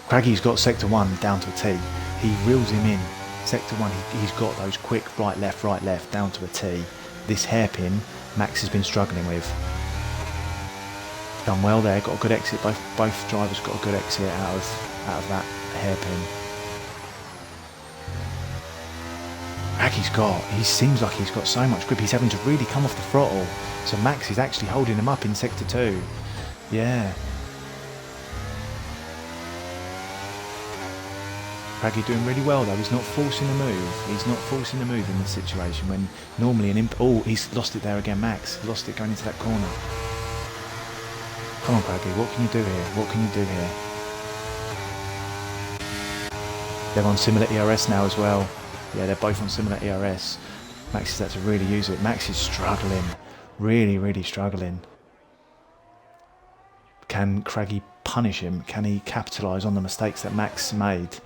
Craigie's got sector 1 down to a T. He reels him in. Sector 1, he's got those quick right left down to a T. This hairpin, Max has been struggling with. Done well there, got a good exit. Both drivers got a good exit out of that hairpin. He seems like he's got so much grip. He's having to really come off the throttle. So Max is actually holding him up in sector 2. Yeah. Craigie doing really well though. He's not forcing the move. He's not forcing the move in this situation when normally he's lost it there again. Max lost it going into that corner. Come on, Craggy, what can you do here? What can you do here? They're on similar ERS now as well. Yeah, they're both on similar ERS. Max is had to really use it. Max is struggling. Really, really struggling. Can Craggy punish him? Can he capitalise on the mistakes that Max made?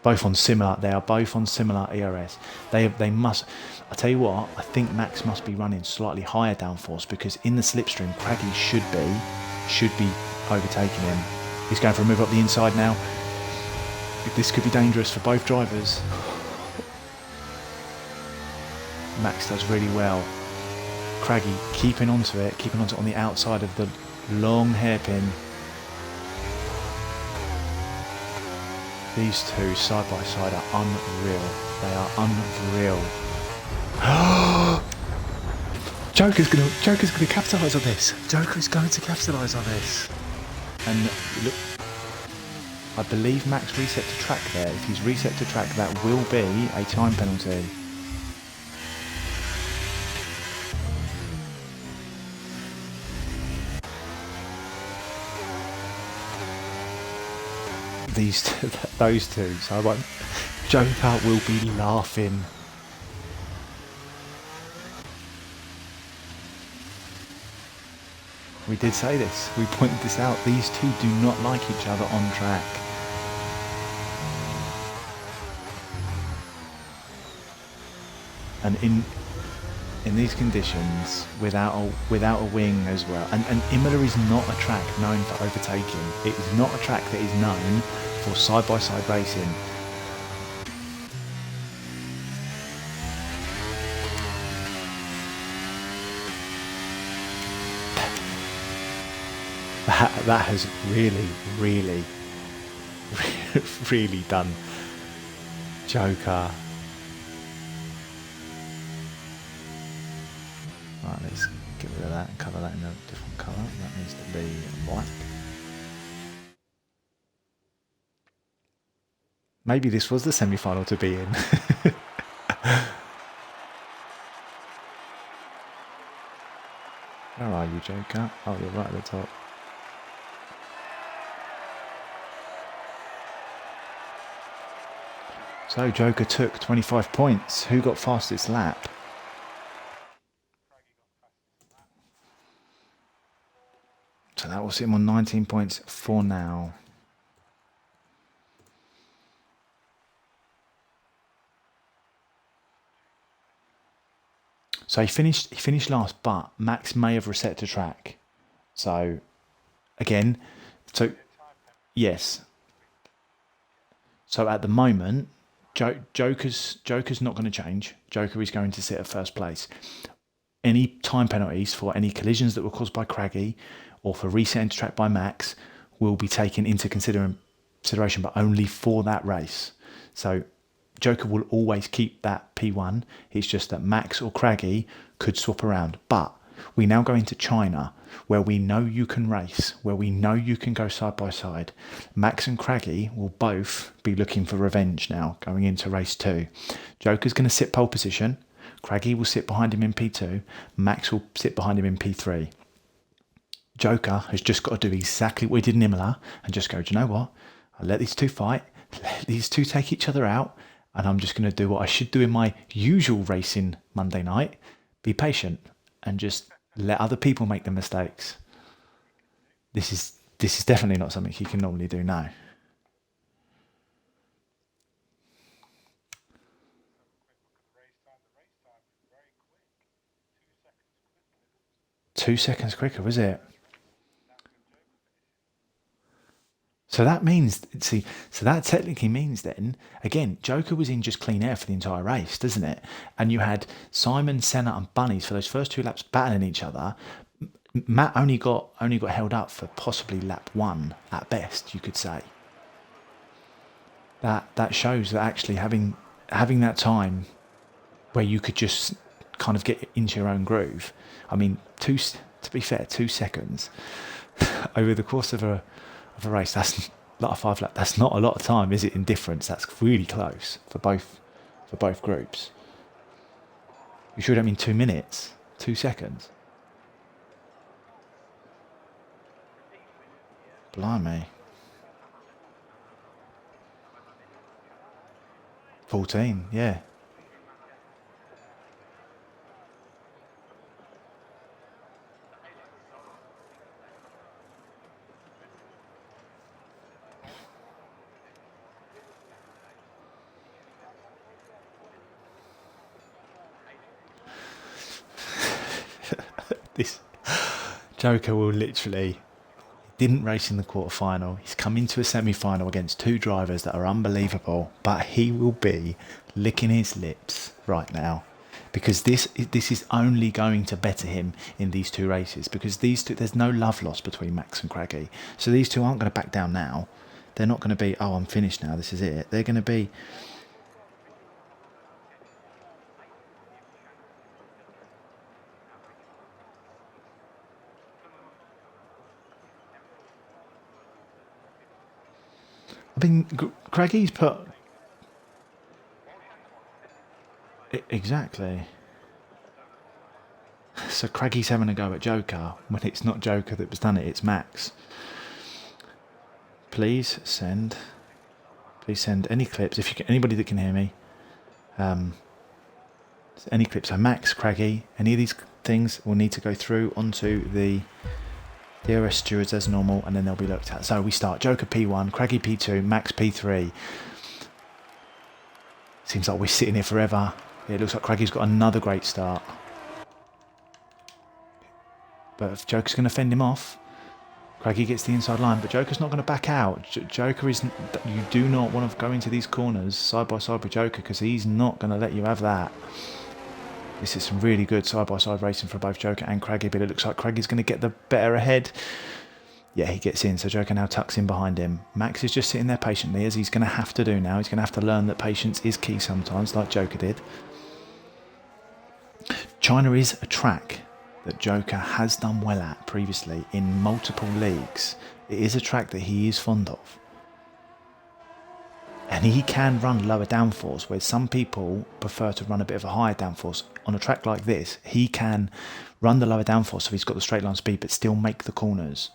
Both on similar. They are both on similar ERS. They must. I tell you what. I think Max must be running slightly higher downforce because in the slipstream, Craggy should be overtaking him. He's going for a move up the inside now. This could be dangerous for both drivers. Max does really well. Craggy keeping onto it on the outside of the long hairpin. These two side by side are unreal. They are unreal. Joker's gonna capitalise on this. Joker is going to capitalise on this. And look, I believe Max reset to track there. If he's reset to track, that will be a time penalty. Those two. So Joker will be laughing. We did say this. We pointed this out. These two do not like each other on track. And in these conditions, without a wing as well, and Imola is not a track known for overtaking. It is not a track that is known for side-by-side racing. That has really really done Joker. Right, let's get rid of that and colour that in a different colour. That needs to be black. Maybe this was the semi-final to be in. Where are you, Joker? Oh, you're right at the top. So Joker took 25 points. Who got fastest lap? So that will sit him on 19 points for now. So he finished last, but Max may have reset to track. So again, yes. So at the moment, Joker's not going to change. Joker is going to sit at first place. Any time penalties for any collisions that were caused by Craggy or for resetting to track by Max will be taken into consideration, but only for that race. So Joker will always keep that P1. It's just that Max or Craggy could swap around. But we now go into China, where we know you can race, where we know you can go side by side. Max and Craggy will both be looking for revenge now, going into race 2. Joker's going to sit pole position. Craggy will sit behind him in P2. Max will sit behind him in P3. Joker has just got to do exactly what he did in Imola and just go, do you know what? I'll let these two fight, let these two take each other out, and I'm just going to do what I should do in my usual racing Monday night, be patient and just let other people make the mistakes. This is definitely not something he can normally do now. Two seconds quicker, was it? So that means, so that technically means then, again, Joker was in just clean air for the entire race, doesn't it? And you had Simon, Senna and Bunnies for those first 2 laps battling each other. Matt only got held up for possibly lap 1 at best, you could say. That shows that actually having that time where you could just kind of get into your own groove. I mean, to be fair, 2 seconds over the course of a race, that's like a 5 lap. That's not a lot of time, is it? In difference, that's really close for both groups. You sure don't mean 2 minutes? 2 seconds? Blimey. 14, yeah. This Joker will literally didn't race in the quarterfinal. He's come into a semi-final against two drivers that are unbelievable, but he will be licking his lips right now because this is only going to better him in these two races because these two, there's no love lost between Max and Craggy. So these two aren't going to back down now. They're not going to be, oh, I'm finished now, this is it. They're going to be, I mean, Craggy's put... Exactly. So Craggy's having a go at Joker when it's not Joker that was done it, it's Max. Please send any clips, if you can, anybody that can hear me. Any clips, so Max, Craggy, any of these things will need to go through onto the DRS stewards as normal, and then they'll be looked at. So we start Joker P1, Craggy P2, Max P3. Seems like we're sitting here forever. It looks like Craggy's got another great start. But if Joker's going to fend him off, Craggy gets the inside line, but Joker's not going to back out. Joker is... You do not want to go into these corners side by side with Joker because he's not going to let you have that. This is some really good side-by-side racing for both Joker and Craggy, but it looks like Craggy's going to get the better ahead. Yeah, he gets in, so Joker now tucks in behind him. Max is just sitting there patiently, as he's going to have to do now. He's going to have to learn that patience is key sometimes, like Joker did. China is a track that Joker has done well at previously in multiple leagues. It is a track that he is fond of. And he can run lower downforce, where some people prefer to run a bit of a higher downforce. On a track like this, he can run the lower downforce so he's got the straight line speed, but still make the corners.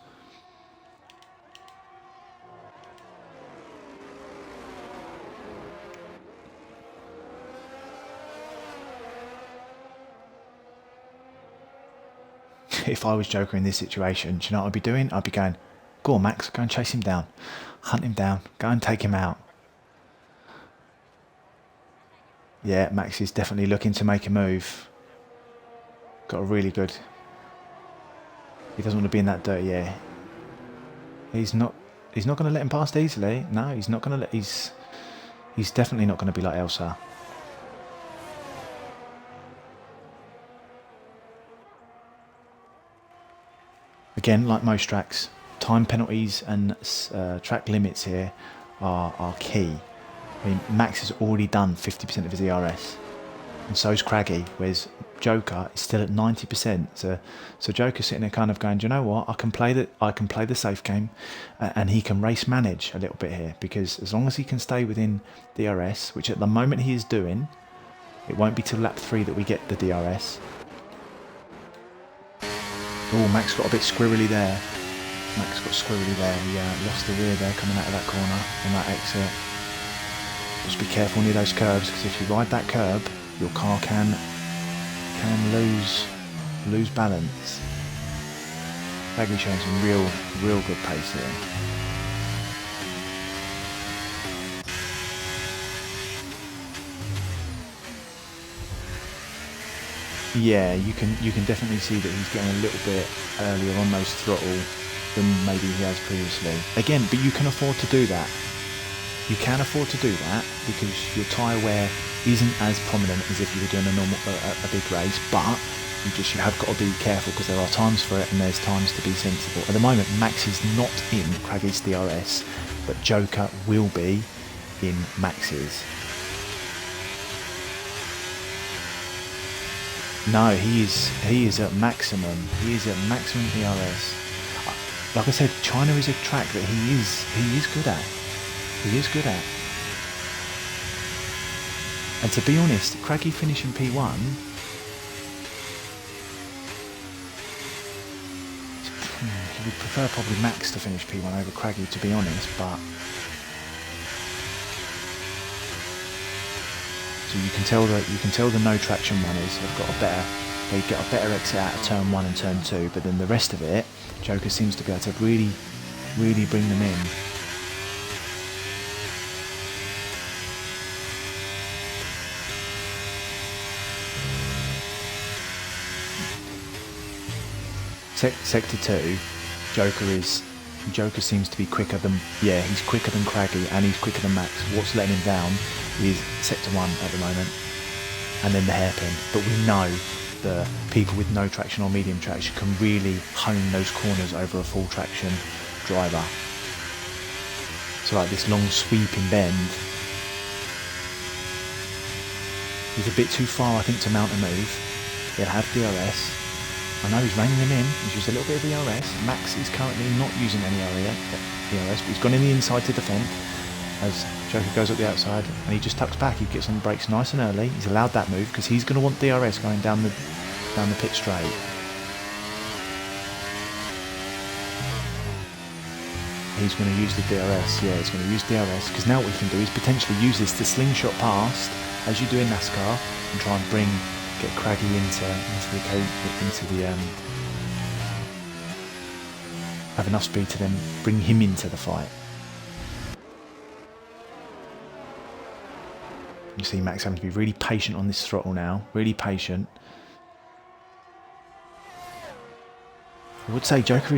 If I was Joker in this situation, do you know what I'd be doing? I'd be going, go on Max, go and chase him down. Hunt him down, go and take him out. Yeah, Max is definitely looking to make a move. Got a really good... He doesn't want to be in that dirt, yeah. He's not going to let him past easily. No, he's not going to let... He's definitely not going to be like Elsa. Again, like most tracks, time penalties and track limits here are key. I mean, Max has already done 50% of his DRS, and so's Craggy, whereas Joker is still at 90%. So Joker's sitting there kind of going, do you know what? I can play the safe game, and he can race manage a little bit here, because as long as he can stay within DRS, which at the moment he is doing, it won't be till lap 3 that we get the DRS. Oh, Max got a bit squirrely there. Max got squirrely there. He lost the rear there coming out of that corner on that exit. Just be careful near those curbs, because if you ride that curb, your car can lose balance. Craggy showing some real good pace here. Yeah, you can definitely see that he's getting a little bit earlier on those throttle than maybe he has previously. Again, but you can afford to do that. You can afford to do that because your tyre wear isn't as prominent as if you were doing a big race, but you have got to be careful because there are times for it and there's times to be sensible. At the moment, Max is not in Craggy's DRS, but Joker will be in Max's. No, he is at maximum. He is at maximum DRS. Like I said, China is a track that he is good at. He is good at. And to be honest, Craggy finishing P1 would prefer probably Max to finish P1 over Craggy, to be honest, but... So you can tell the no traction runners have got a better, they get a better exit out of turn 1 and turn 2, but then the rest of it, Joker seems to be able to really bring them in. Sector 2, Joker seems to be quicker than, yeah, he's quicker than Craggy and he's quicker than Max. What's letting him down is Sector 1 at the moment, and then the hairpin. But we know that people with no traction or medium traction can really hone those corners over a full traction driver. So like this long sweeping bend is a bit too far, I think, to mount a move. He'll have DRS. I know he's reining him in, he's used a little bit of DRS. Max is currently not using any DRS, but he's gone in the inside to defend as Joker goes up the outside, and he just tucks back. He gets on the brakes nice and early. He's allowed that move because he's going to want DRS going down the pit straight. He's going to use the DRS, yeah, he's going to use DRS, because now what he can do is potentially use this to slingshot past, as you do in NASCAR, and try and get Craggy have enough speed to then bring him into the fight. You see Max having to be really patient on this throttle now, really patient. I would say Joker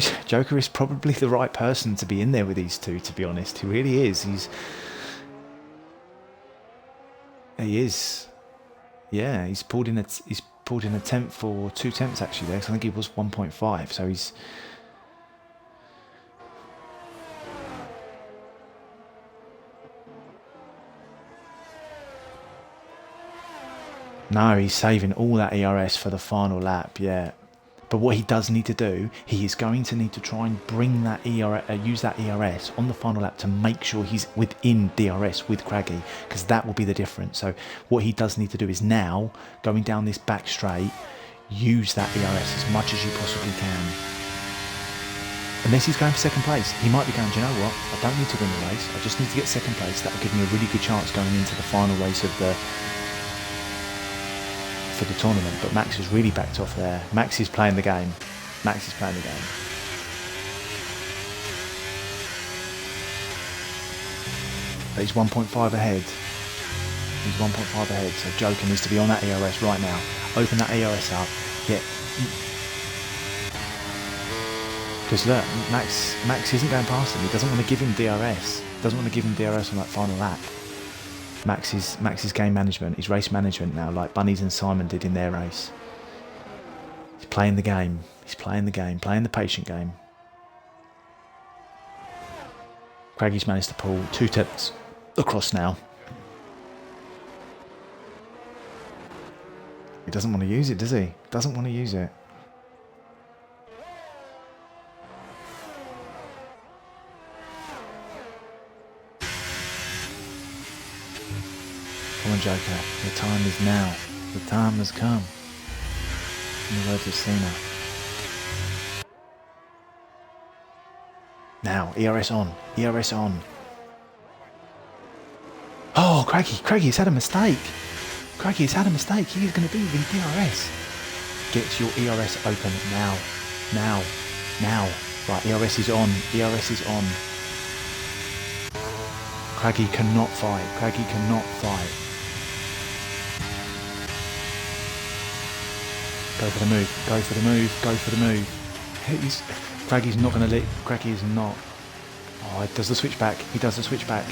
is probably the right person to be in there with these two, to be honest. He really is. He is. Yeah, he's pulled in a tenth or 2 tenths actually there, because I think he was 1.5. So he's. No, he's saving all that ERS for the final lap. Yeah, but what he does need to do, he is going to need to try and bring that use that ERS on the final lap to make sure he's within DRS with Craggy, because that will be the difference. So what he does need to do is now, going down this back straight, use that ERS as much as you possibly can. Unless he's going for second place, he might be going, do you know what, I don't need to win the race, I just need to get second place. That will give me a really good chance going into the final race of the tournament. But Max has really backed off there. Max is playing the game. Max is playing the game. But he's 1.5 ahead. He's 1.5 ahead, so Joker needs to be on that ERS right now. Open that ERS up. Get... Because look, Max isn't going past him. He doesn't want to give him DRS. Doesn't want to give him DRS on that final lap. Max's game management, his race management now, like Bunnies and Simon did in their race. He's playing the game. He's playing the game, playing the patient game. Craggy's managed to pull 2 tenths across now. He doesn't want to use it, does he? Doesn't want to use it. Come on, Joker. The time is now. The time has come. In the words of Cena. Now, ERS on. ERS on. Oh, Craggy's had a mistake. Craggy's had a mistake. He is going to be with DRS. Get your ERS open now. Now. Now. Right, ERS is on. ERS is on. Craggy cannot fight. Craggy cannot fight. Go for the move. Go for the move. Go for the move. Craggy's not going to let... Craggy is not... Oh, he does the switchback. He does the switchback.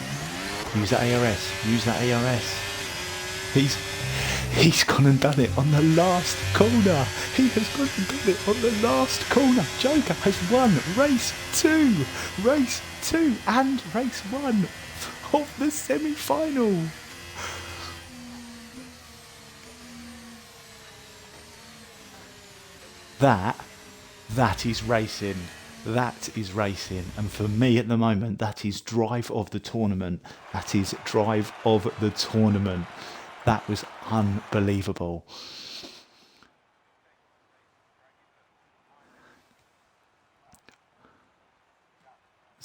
Use that ARS. Use that ARS. He's gone and done it on the last corner. He has gone and done it on the last corner. Joker has won race 2. Race 2 and race 1 of the semi-final. That is racing. That is racing. And for me at the moment, that is drive of the tournament. That is drive of the tournament. That was unbelievable.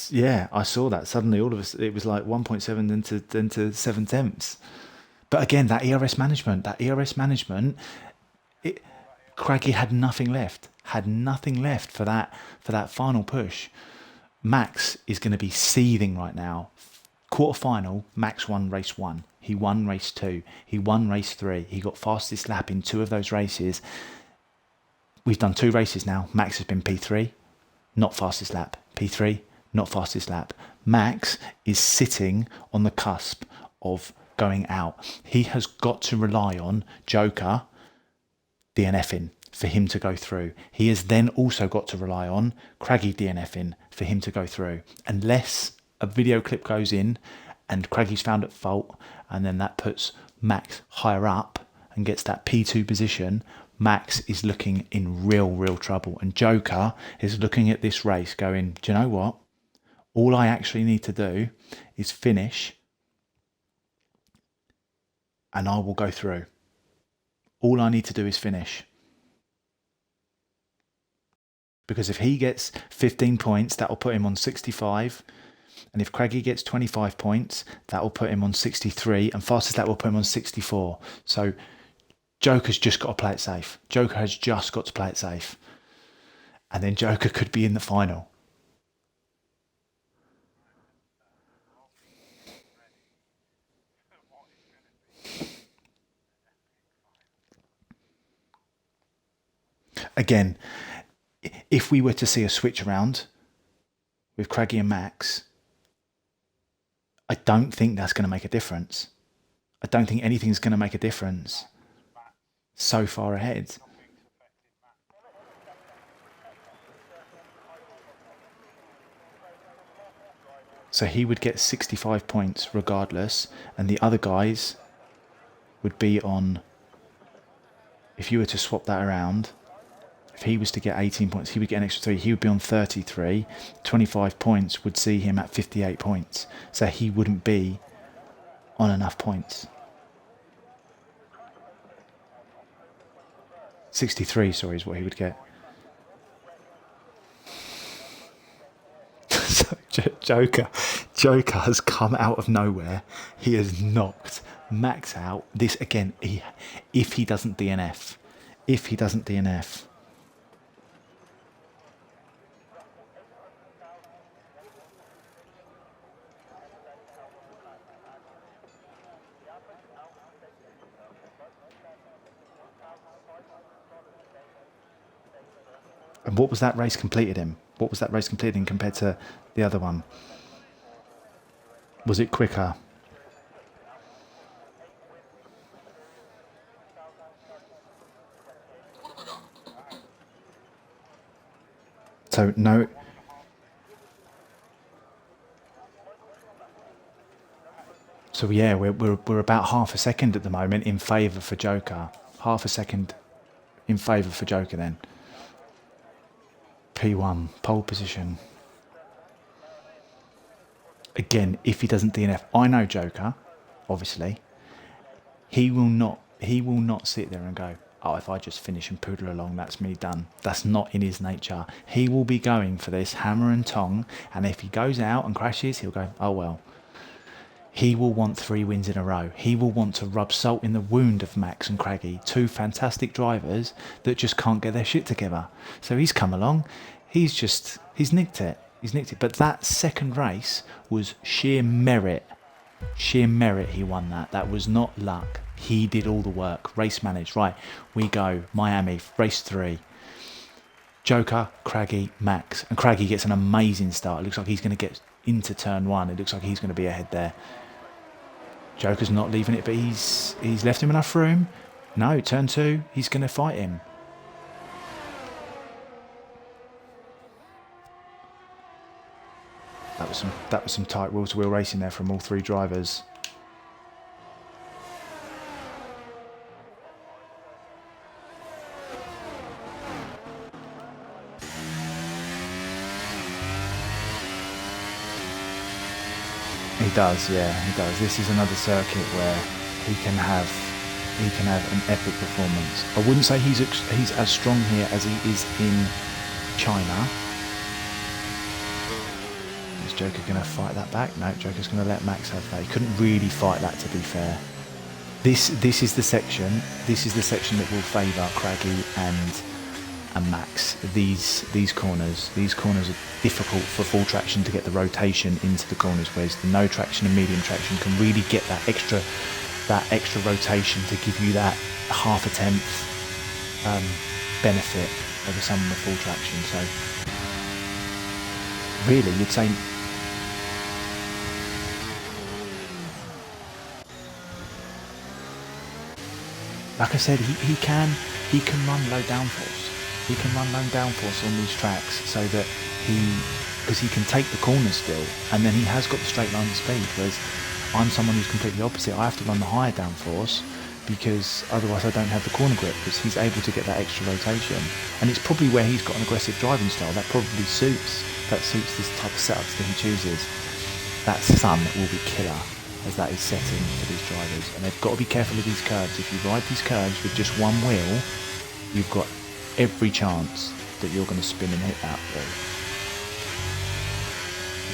Yeah, I saw that. Suddenly, all of us, it was like 1.7 into 7 tenths. But again, that ERS management, it, Craggy had nothing left. Had nothing left for that final push. Max is going to be seething right now. Quarter final, Max won race 1. He won race 2. He won race 3. He got fastest lap in 2 of those races. We've done 2 races now. Max has been P3, not fastest lap. P3, not fastest lap. Max is sitting on the cusp of going out. He has got to rely on Joker DNFing for him to go through. He has then also got to rely on Craggy DNFing for him to go through. Unless a video clip goes in and Craggy's found at fault, and then that puts Max higher up and gets that P2 position, Max is looking in real trouble. And Joker is looking at this race going, do you know what? All I actually need to do is finish and I will go through. All I need to do is finish. Because if he gets 15 points, that will put him on 65. And if Craggy gets 25 points, that will put him on 63. And fastest that will put him on 64. So Joker's just got to play it safe. Joker has just got to play it safe. And then Joker could be in the final. Again, if we were to see a switch around with Craggy and Max, I don't think that's going to make a difference. I don't think anything's going to make a difference so far ahead. So he would get 65 points regardless, and the other guys would be on, if you were to swap that around, if he was to get 18 points, he would get an extra 3. He would be on 33. 25 points would see him at 58 points. So he wouldn't be on enough points. 63, sorry, is what he would get. So Joker has come out of nowhere. He has knocked Max out. This again, if he doesn't DNF. And what was that race completed in? What was that race completed in compared to the other one? Was it quicker? So no. So yeah, we're about half a second at the moment in favour for Joker. Half a second in favour for Joker then. P1, pole position. Again, if he doesn't DNF, I know Joker, obviously. He will not sit there and go, oh, if I just finish and poodle along, that's me done. That's not in his nature. He will be going for this hammer and tong, and if he goes out and crashes, he'll go, oh well. He will want 3 wins in a row. He will want to rub salt in the wound of Max and Craggy, 2 fantastic drivers that just can't get their shit together. So he's come along, he's nicked it. But that second race was sheer merit. Sheer merit he won that. That was not luck. He did all the work. Race managed. Right, we go. Miami, race 3. Joker, Craggy, Max. And Craggy gets an amazing start. It looks like he's going to get into turn 1. It looks like he's going to be ahead there. Joker's not leaving it, but he's left him enough room. No, turn 2, he's going to fight him. That was some tight wheel-to-wheel racing there from all 3 drivers. He does, yeah, he does. This is another circuit where he can have an epic performance. I wouldn't say he's as strong here as he is in China, Is Joker going to fight that back? No, Joker's going to let Max have that. He couldn't really fight that, to be fair. This is the section. This is the section that will favour Craggy and Max. These corners are difficult for full traction to get the rotation into the corners, whereas the no traction and medium traction can really get that extra rotation to give you that half a tenth benefit over some of the full traction. So really, you'd say like I said, he can run low downforce. He can run low downforce on these tracks so that because he can take the corners still, and then he has got the straight line speed, whereas I'm someone who's completely opposite. I have to run the higher downforce because otherwise I don't have the corner grip, because he's able to get that extra rotation. And it's probably where he's got an aggressive driving style that probably suits this type of setups that he chooses. That sun will be killer as that is setting for these drivers, and they've got to be careful of these curves. If you ride these curves with just one wheel, you've got every chance that you're going to spin and hit that wall.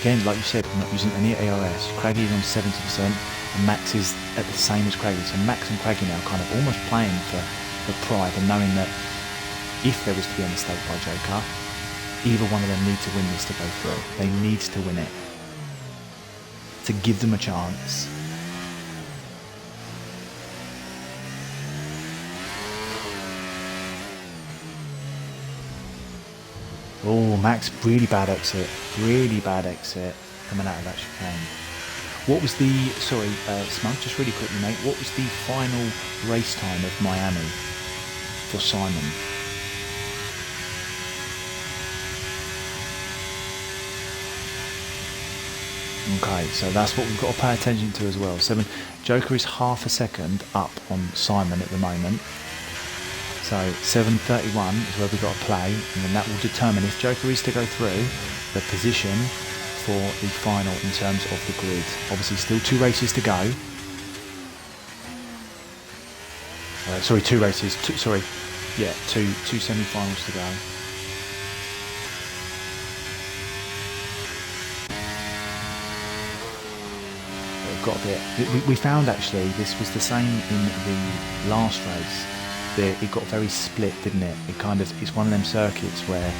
Again, like you said, we're not using any ARS. Craggy is on 70% and Max is at the same as Craggy. So Max and Craggy now kind of almost playing for pride and knowing that if there was to be a mistake by Joker, either one of them need to win this to go through. They need to win it to give them a chance. Oh, Max, really bad exit coming out of that chicane. What was the, sorry, Smug, just really quickly, mate, what was the final race time of Miami for Simon? Okay, so that's what we've got to pay attention to as well. Joker is half a second up on Simon at the moment. So 7:31 is where we've got to play, and then that will determine if Joker is to go through the position for the final in terms of the grid. Obviously still 2 races to go. Sorry, 2 races, two semi-finals to go. Got a bit. We found actually this was the same in the last race. It got very split, didn't it? It's one of them circuits where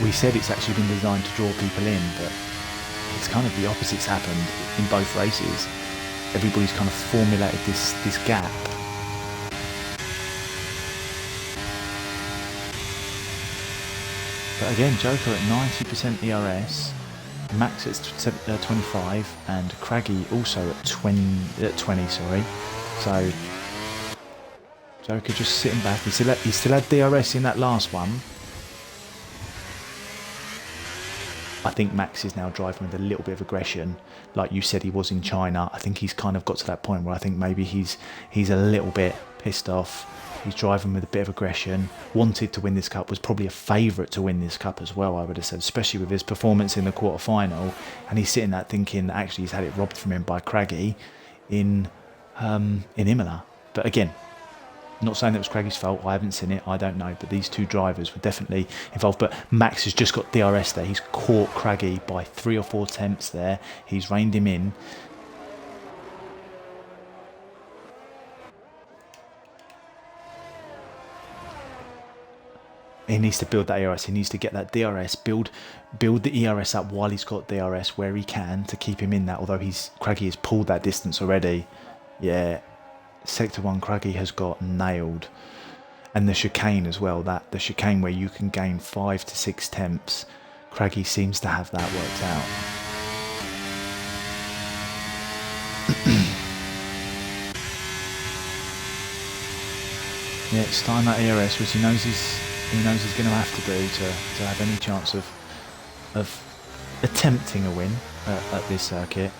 we said it's actually been designed to draw people in, but it's kind of the opposite's happened in both races. Everybody's kind of formulated this gap. But again, Joker at 90% ERS. Max at 25 and Craggy also at 20, sorry. So Joker just sitting back. He still had DRS in that last one. I think Max is now driving with a little bit of aggression. Like you said, he was in China. I think he's kind of got to that point where I think maybe he's a little bit pissed off. He's driving with a bit of aggression. Wanted to win this cup. Was probably a favourite to win this cup as well, I would have said, especially with his performance in the quarter-final. And he's sitting there thinking that actually he's had it robbed from him by Craggy in Imola. But again, not saying that it was Craggy's fault. I haven't seen it. I don't know. But these two drivers were definitely involved. But Max has just got DRS there. He's caught Craggy by 3 or 4 attempts there. He's reined him in. He needs to build that ERS. He needs to get that DRS, build the ERS up while he's got DRS where he can to keep him in that. Although Craggy has pulled that distance already. Yeah, Sector 1 Craggy has got nailed. And the chicane as well. The chicane where you can gain 5 to 6 tenths. Craggy seems to have that worked out. Yeah, it's starting that ERS, which he knows he's going to have to do to have any chance of attempting a win at this circuit.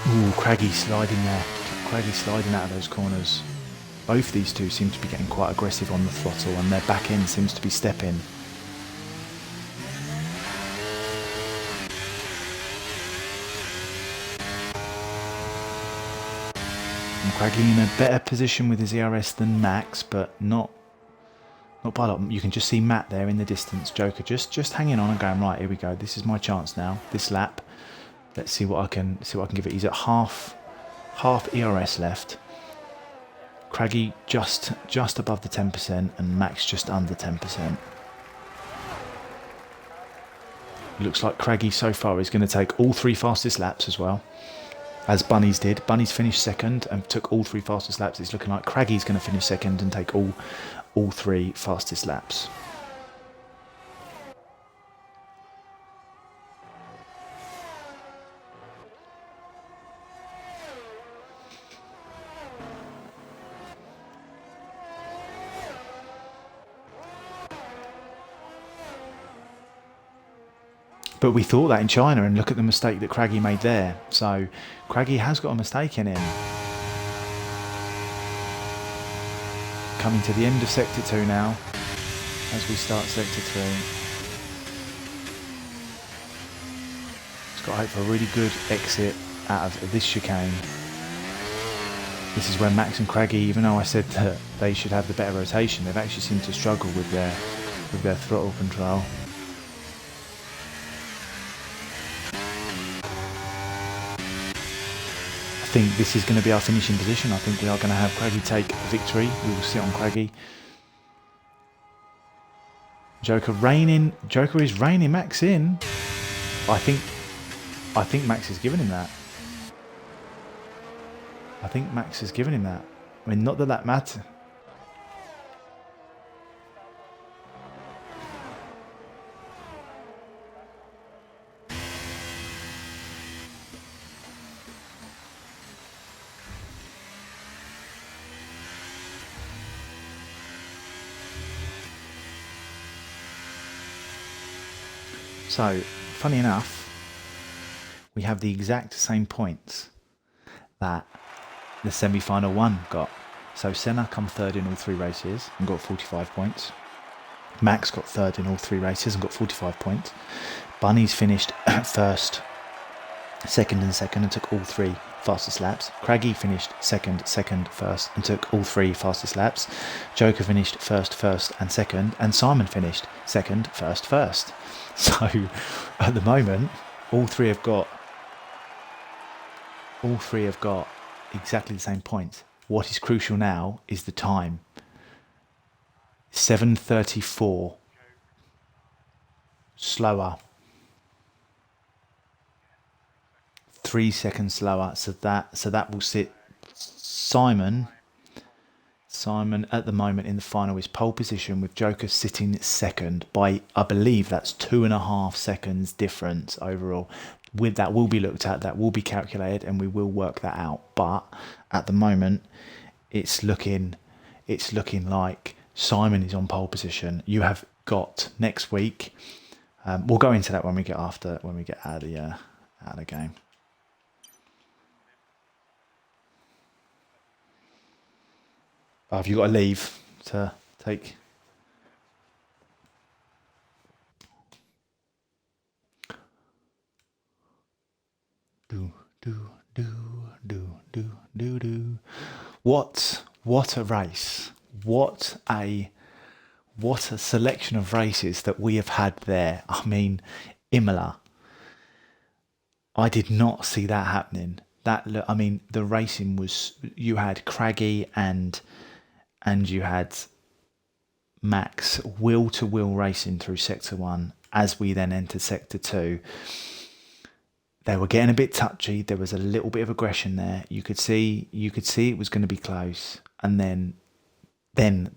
Ooh, Craggy sliding there. Craggy sliding out of those corners. Both these two seem to be getting quite aggressive on the throttle, and their back end seems to be stepping. Craggy in a better position with his ERS than Max, but not Not by a lot. You can just see Matt there in the distance. Joker just hanging on and going, right, here we go. This is my chance now. This lap. Let's see what I can give it. He's at half ERS left. Craggy just above the 10% and Max just under 10%. Looks like Craggy so far is going to take all 3 fastest laps as well, as Bunnies did. Bunnies finished second and took all 3 fastest laps. It's looking like Craggy's going to finish second and take all 3 fastest laps. But we thought that in China, and look at the mistake that Craggy made there. So Craggy has got a mistake in him. Coming to the end of Sector 2 now, as we start Sector 3. Just got to hope for a really good exit out of this chicane. This is where Max and Craggy, even though I said that they should have the better rotation, they've actually seemed to struggle with their throttle control. I think this is going to be our finishing position. I think we are going to have Craggy take victory. We will sit on Craggy. Joker is reining Max in. I think Max has given him that. I think Max has given him that. I mean, not that that matters. So, funny enough, we have the exact same points that the semi-final one got. So Senna come third in all 3 races and got 45 points. Max got third in all 3 races and got 45 points. Bunnies finished first, second and took all 3 fastest laps. Craggy finished second, first and took all 3 fastest laps. Joker finished first and second, and Simon finished second, first. So at the moment, all three have got exactly the same points. What is crucial now is the time. 7:34 slower. 3 seconds slower. So that will sit Simon at the moment in the final is pole position with Joker sitting second by, I believe that's 2.5 seconds difference overall. With that will be looked at, that will be calculated, and we will work that out. But at the moment, it's looking like Simon is on pole position. You have got next week. We'll go into that when we get out of the game. Have you got to leave to take? What a race! What a selection of races that we have had there. I mean, Imola. I did not see that happening. The racing was, you had Craggy and you had Max wheel-to-wheel racing through Sector 1 as we then entered Sector 2. They were getting a bit touchy. There was a little bit of aggression there. You could see it was going to be close. And then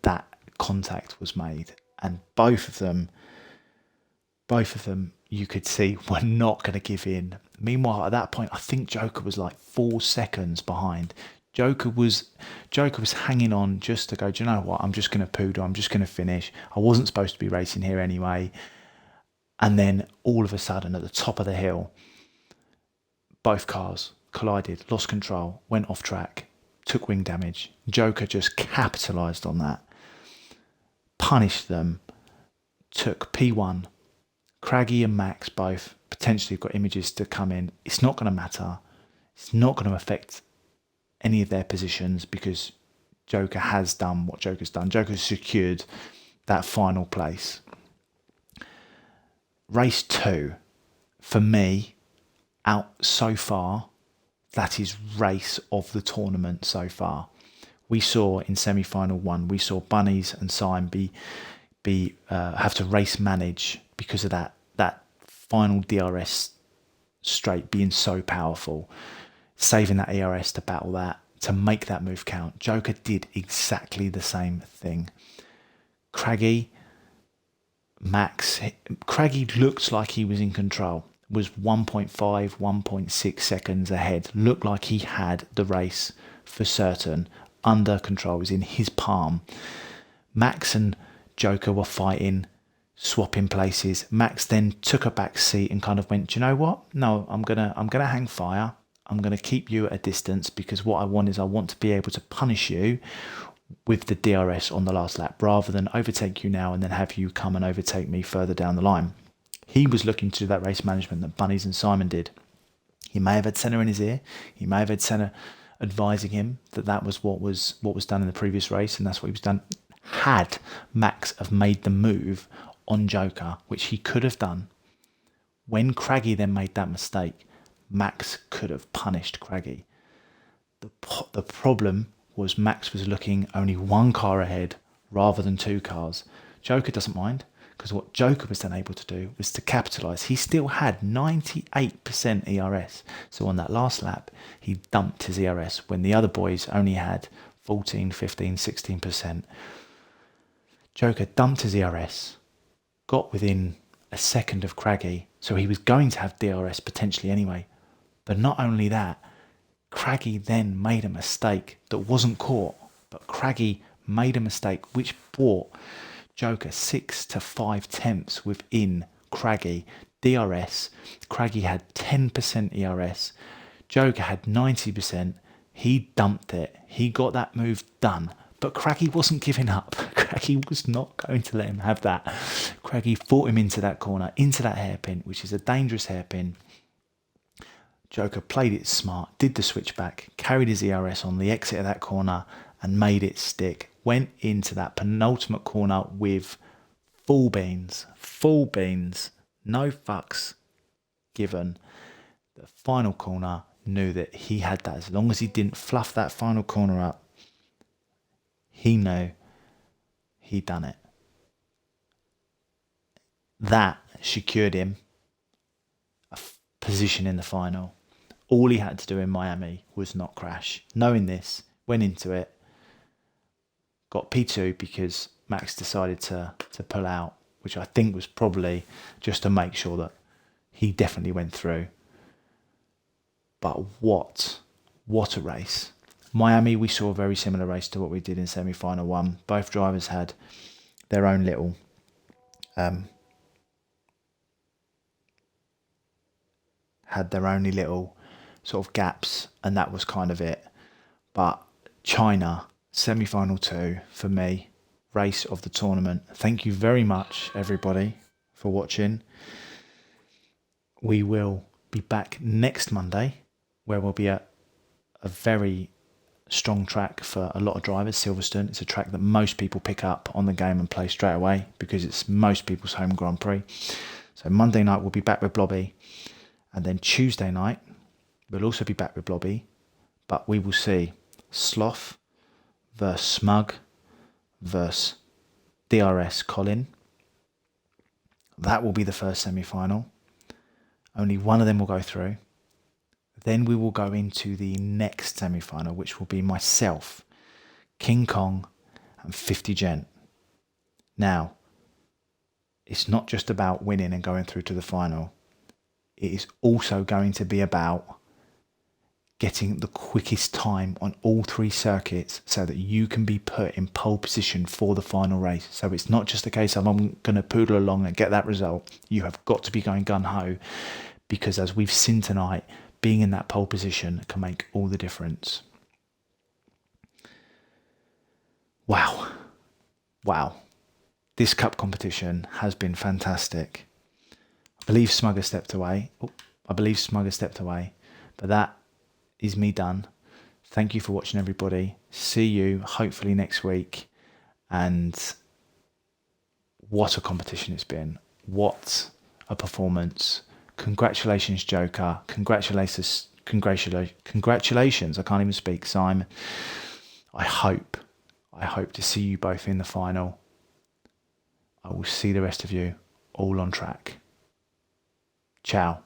that contact was made. And both of them, you could see were not going to give in. Meanwhile, at that point, I think Joker was like 4 seconds behind. Joker was hanging on just to go, do you know what? I'm just going to poodle. I'm just going to finish. I wasn't supposed to be racing here anyway. And then all of a sudden, at the top of the hill, both cars collided, lost control, went off track, took wing damage. Joker just capitalised on that, punished them, took P1. Craggy and Max both potentially got images to come in. It's not going to matter. It's not going to affect any of their positions because Joker has done what Joker's done. Joker's secured that final place. Race 2, for me, out so far, that is race of the tournament so far. We saw in semi-final 1, we saw Bunnies and Simon have to race manage because of that final DRS straight being so powerful, saving that ERS to battle that, to make that move count. Joker did exactly the same thing. Craggy looked like he was in control, was 1.5, 1.6 seconds ahead, looked like he had the race for certain, under control, was in his palm. Max and Joker were fighting, swapping places. Max then took a back seat and kind of went, do you know what? No, I'm gonna hang fire. I'm gonna keep you at a distance, because what I want to be able to punish you with the DRS on the last lap, rather than overtake you now and then have you come and overtake me further down the line. He was looking to do that race management that Bunnies and Simon did. He may have had Senna in his ear. He may have had Senna advising him that was what was done in the previous race, and that's what he was done. Had Max have made the move on Joker, which he could have done, when Craggy then made that mistake, Max could have punished Craggy. The problem was Max was looking only one car ahead rather than two cars. Joker doesn't mind, because what Joker was then able to do was to capitalise. He still had 98% ERS. So on that last lap, he dumped his ERS when the other boys only had 14, 15, 16%. Joker dumped his ERS, got within a second of Craggy, so he was going to have DRS potentially anyway. But not only that, Craggy then made a mistake that wasn't caught, but Craggy made a mistake which brought Joker 6 to 5 tenths within Craggy. DRS, Craggy had 10% ERS, Joker had 90%. He dumped it. He got that move done. But Craggy wasn't giving up. Craggy was not going to let him have that. Craggy fought him into that corner, into that hairpin, which is a dangerous hairpin. Joker played it smart, did the switchback, carried his ERS on the exit of that corner and made it stick. Went into that penultimate corner with full beans, no fucks given. The final corner, knew that he had that. As long as he didn't fluff that final corner up, he knew he'd done it. That secured him a position in the final. All he had to do in Miami was not crash. Knowing this, went into it, got P2 because Max decided to pull out, which I think was probably just to make sure that he definitely went through. But what a race. Miami, we saw a very similar race to what we did in semi-final 1. Both drivers had their own little sort of gaps, and that was kind of it. But China, semi-final 2, for me, race of the tournament. Thank you very much, everybody, for watching. We will be back next Monday, where we'll be at a very strong track for a lot of drivers, Silverstone. It's a track that most people pick up on the game and play straight away because it's most people's home Grand Prix. So Monday night we'll be back with Blobby, and then Tuesday night we'll also be back with Blobby, but we will see Sloth versus Smug versus DRS Colin. That will be the first semi-final. Only one of them will go through. Then we will go into the next semi-final, which will be myself, King Kong, and 50 Gent. Now, it's not just about winning and going through to the final. It is also going to be about getting the quickest time on all 3 circuits so that you can be put in pole position for the final race. So it's not just a case of I'm going to poodle along and get that result. You have got to be going gun-ho, because as we've seen tonight, being in that pole position can make all the difference. Wow. This cup competition has been fantastic. I believe Smugger stepped away. But that is me done. Thank you for watching, everybody. See you hopefully next week. And what a competition it's been. What a performance. Congratulations, Joker. Congratulations. Congratulations. I can't even speak, Simon. I hope to see you both in the final. I will see the rest of you all on track. Ciao.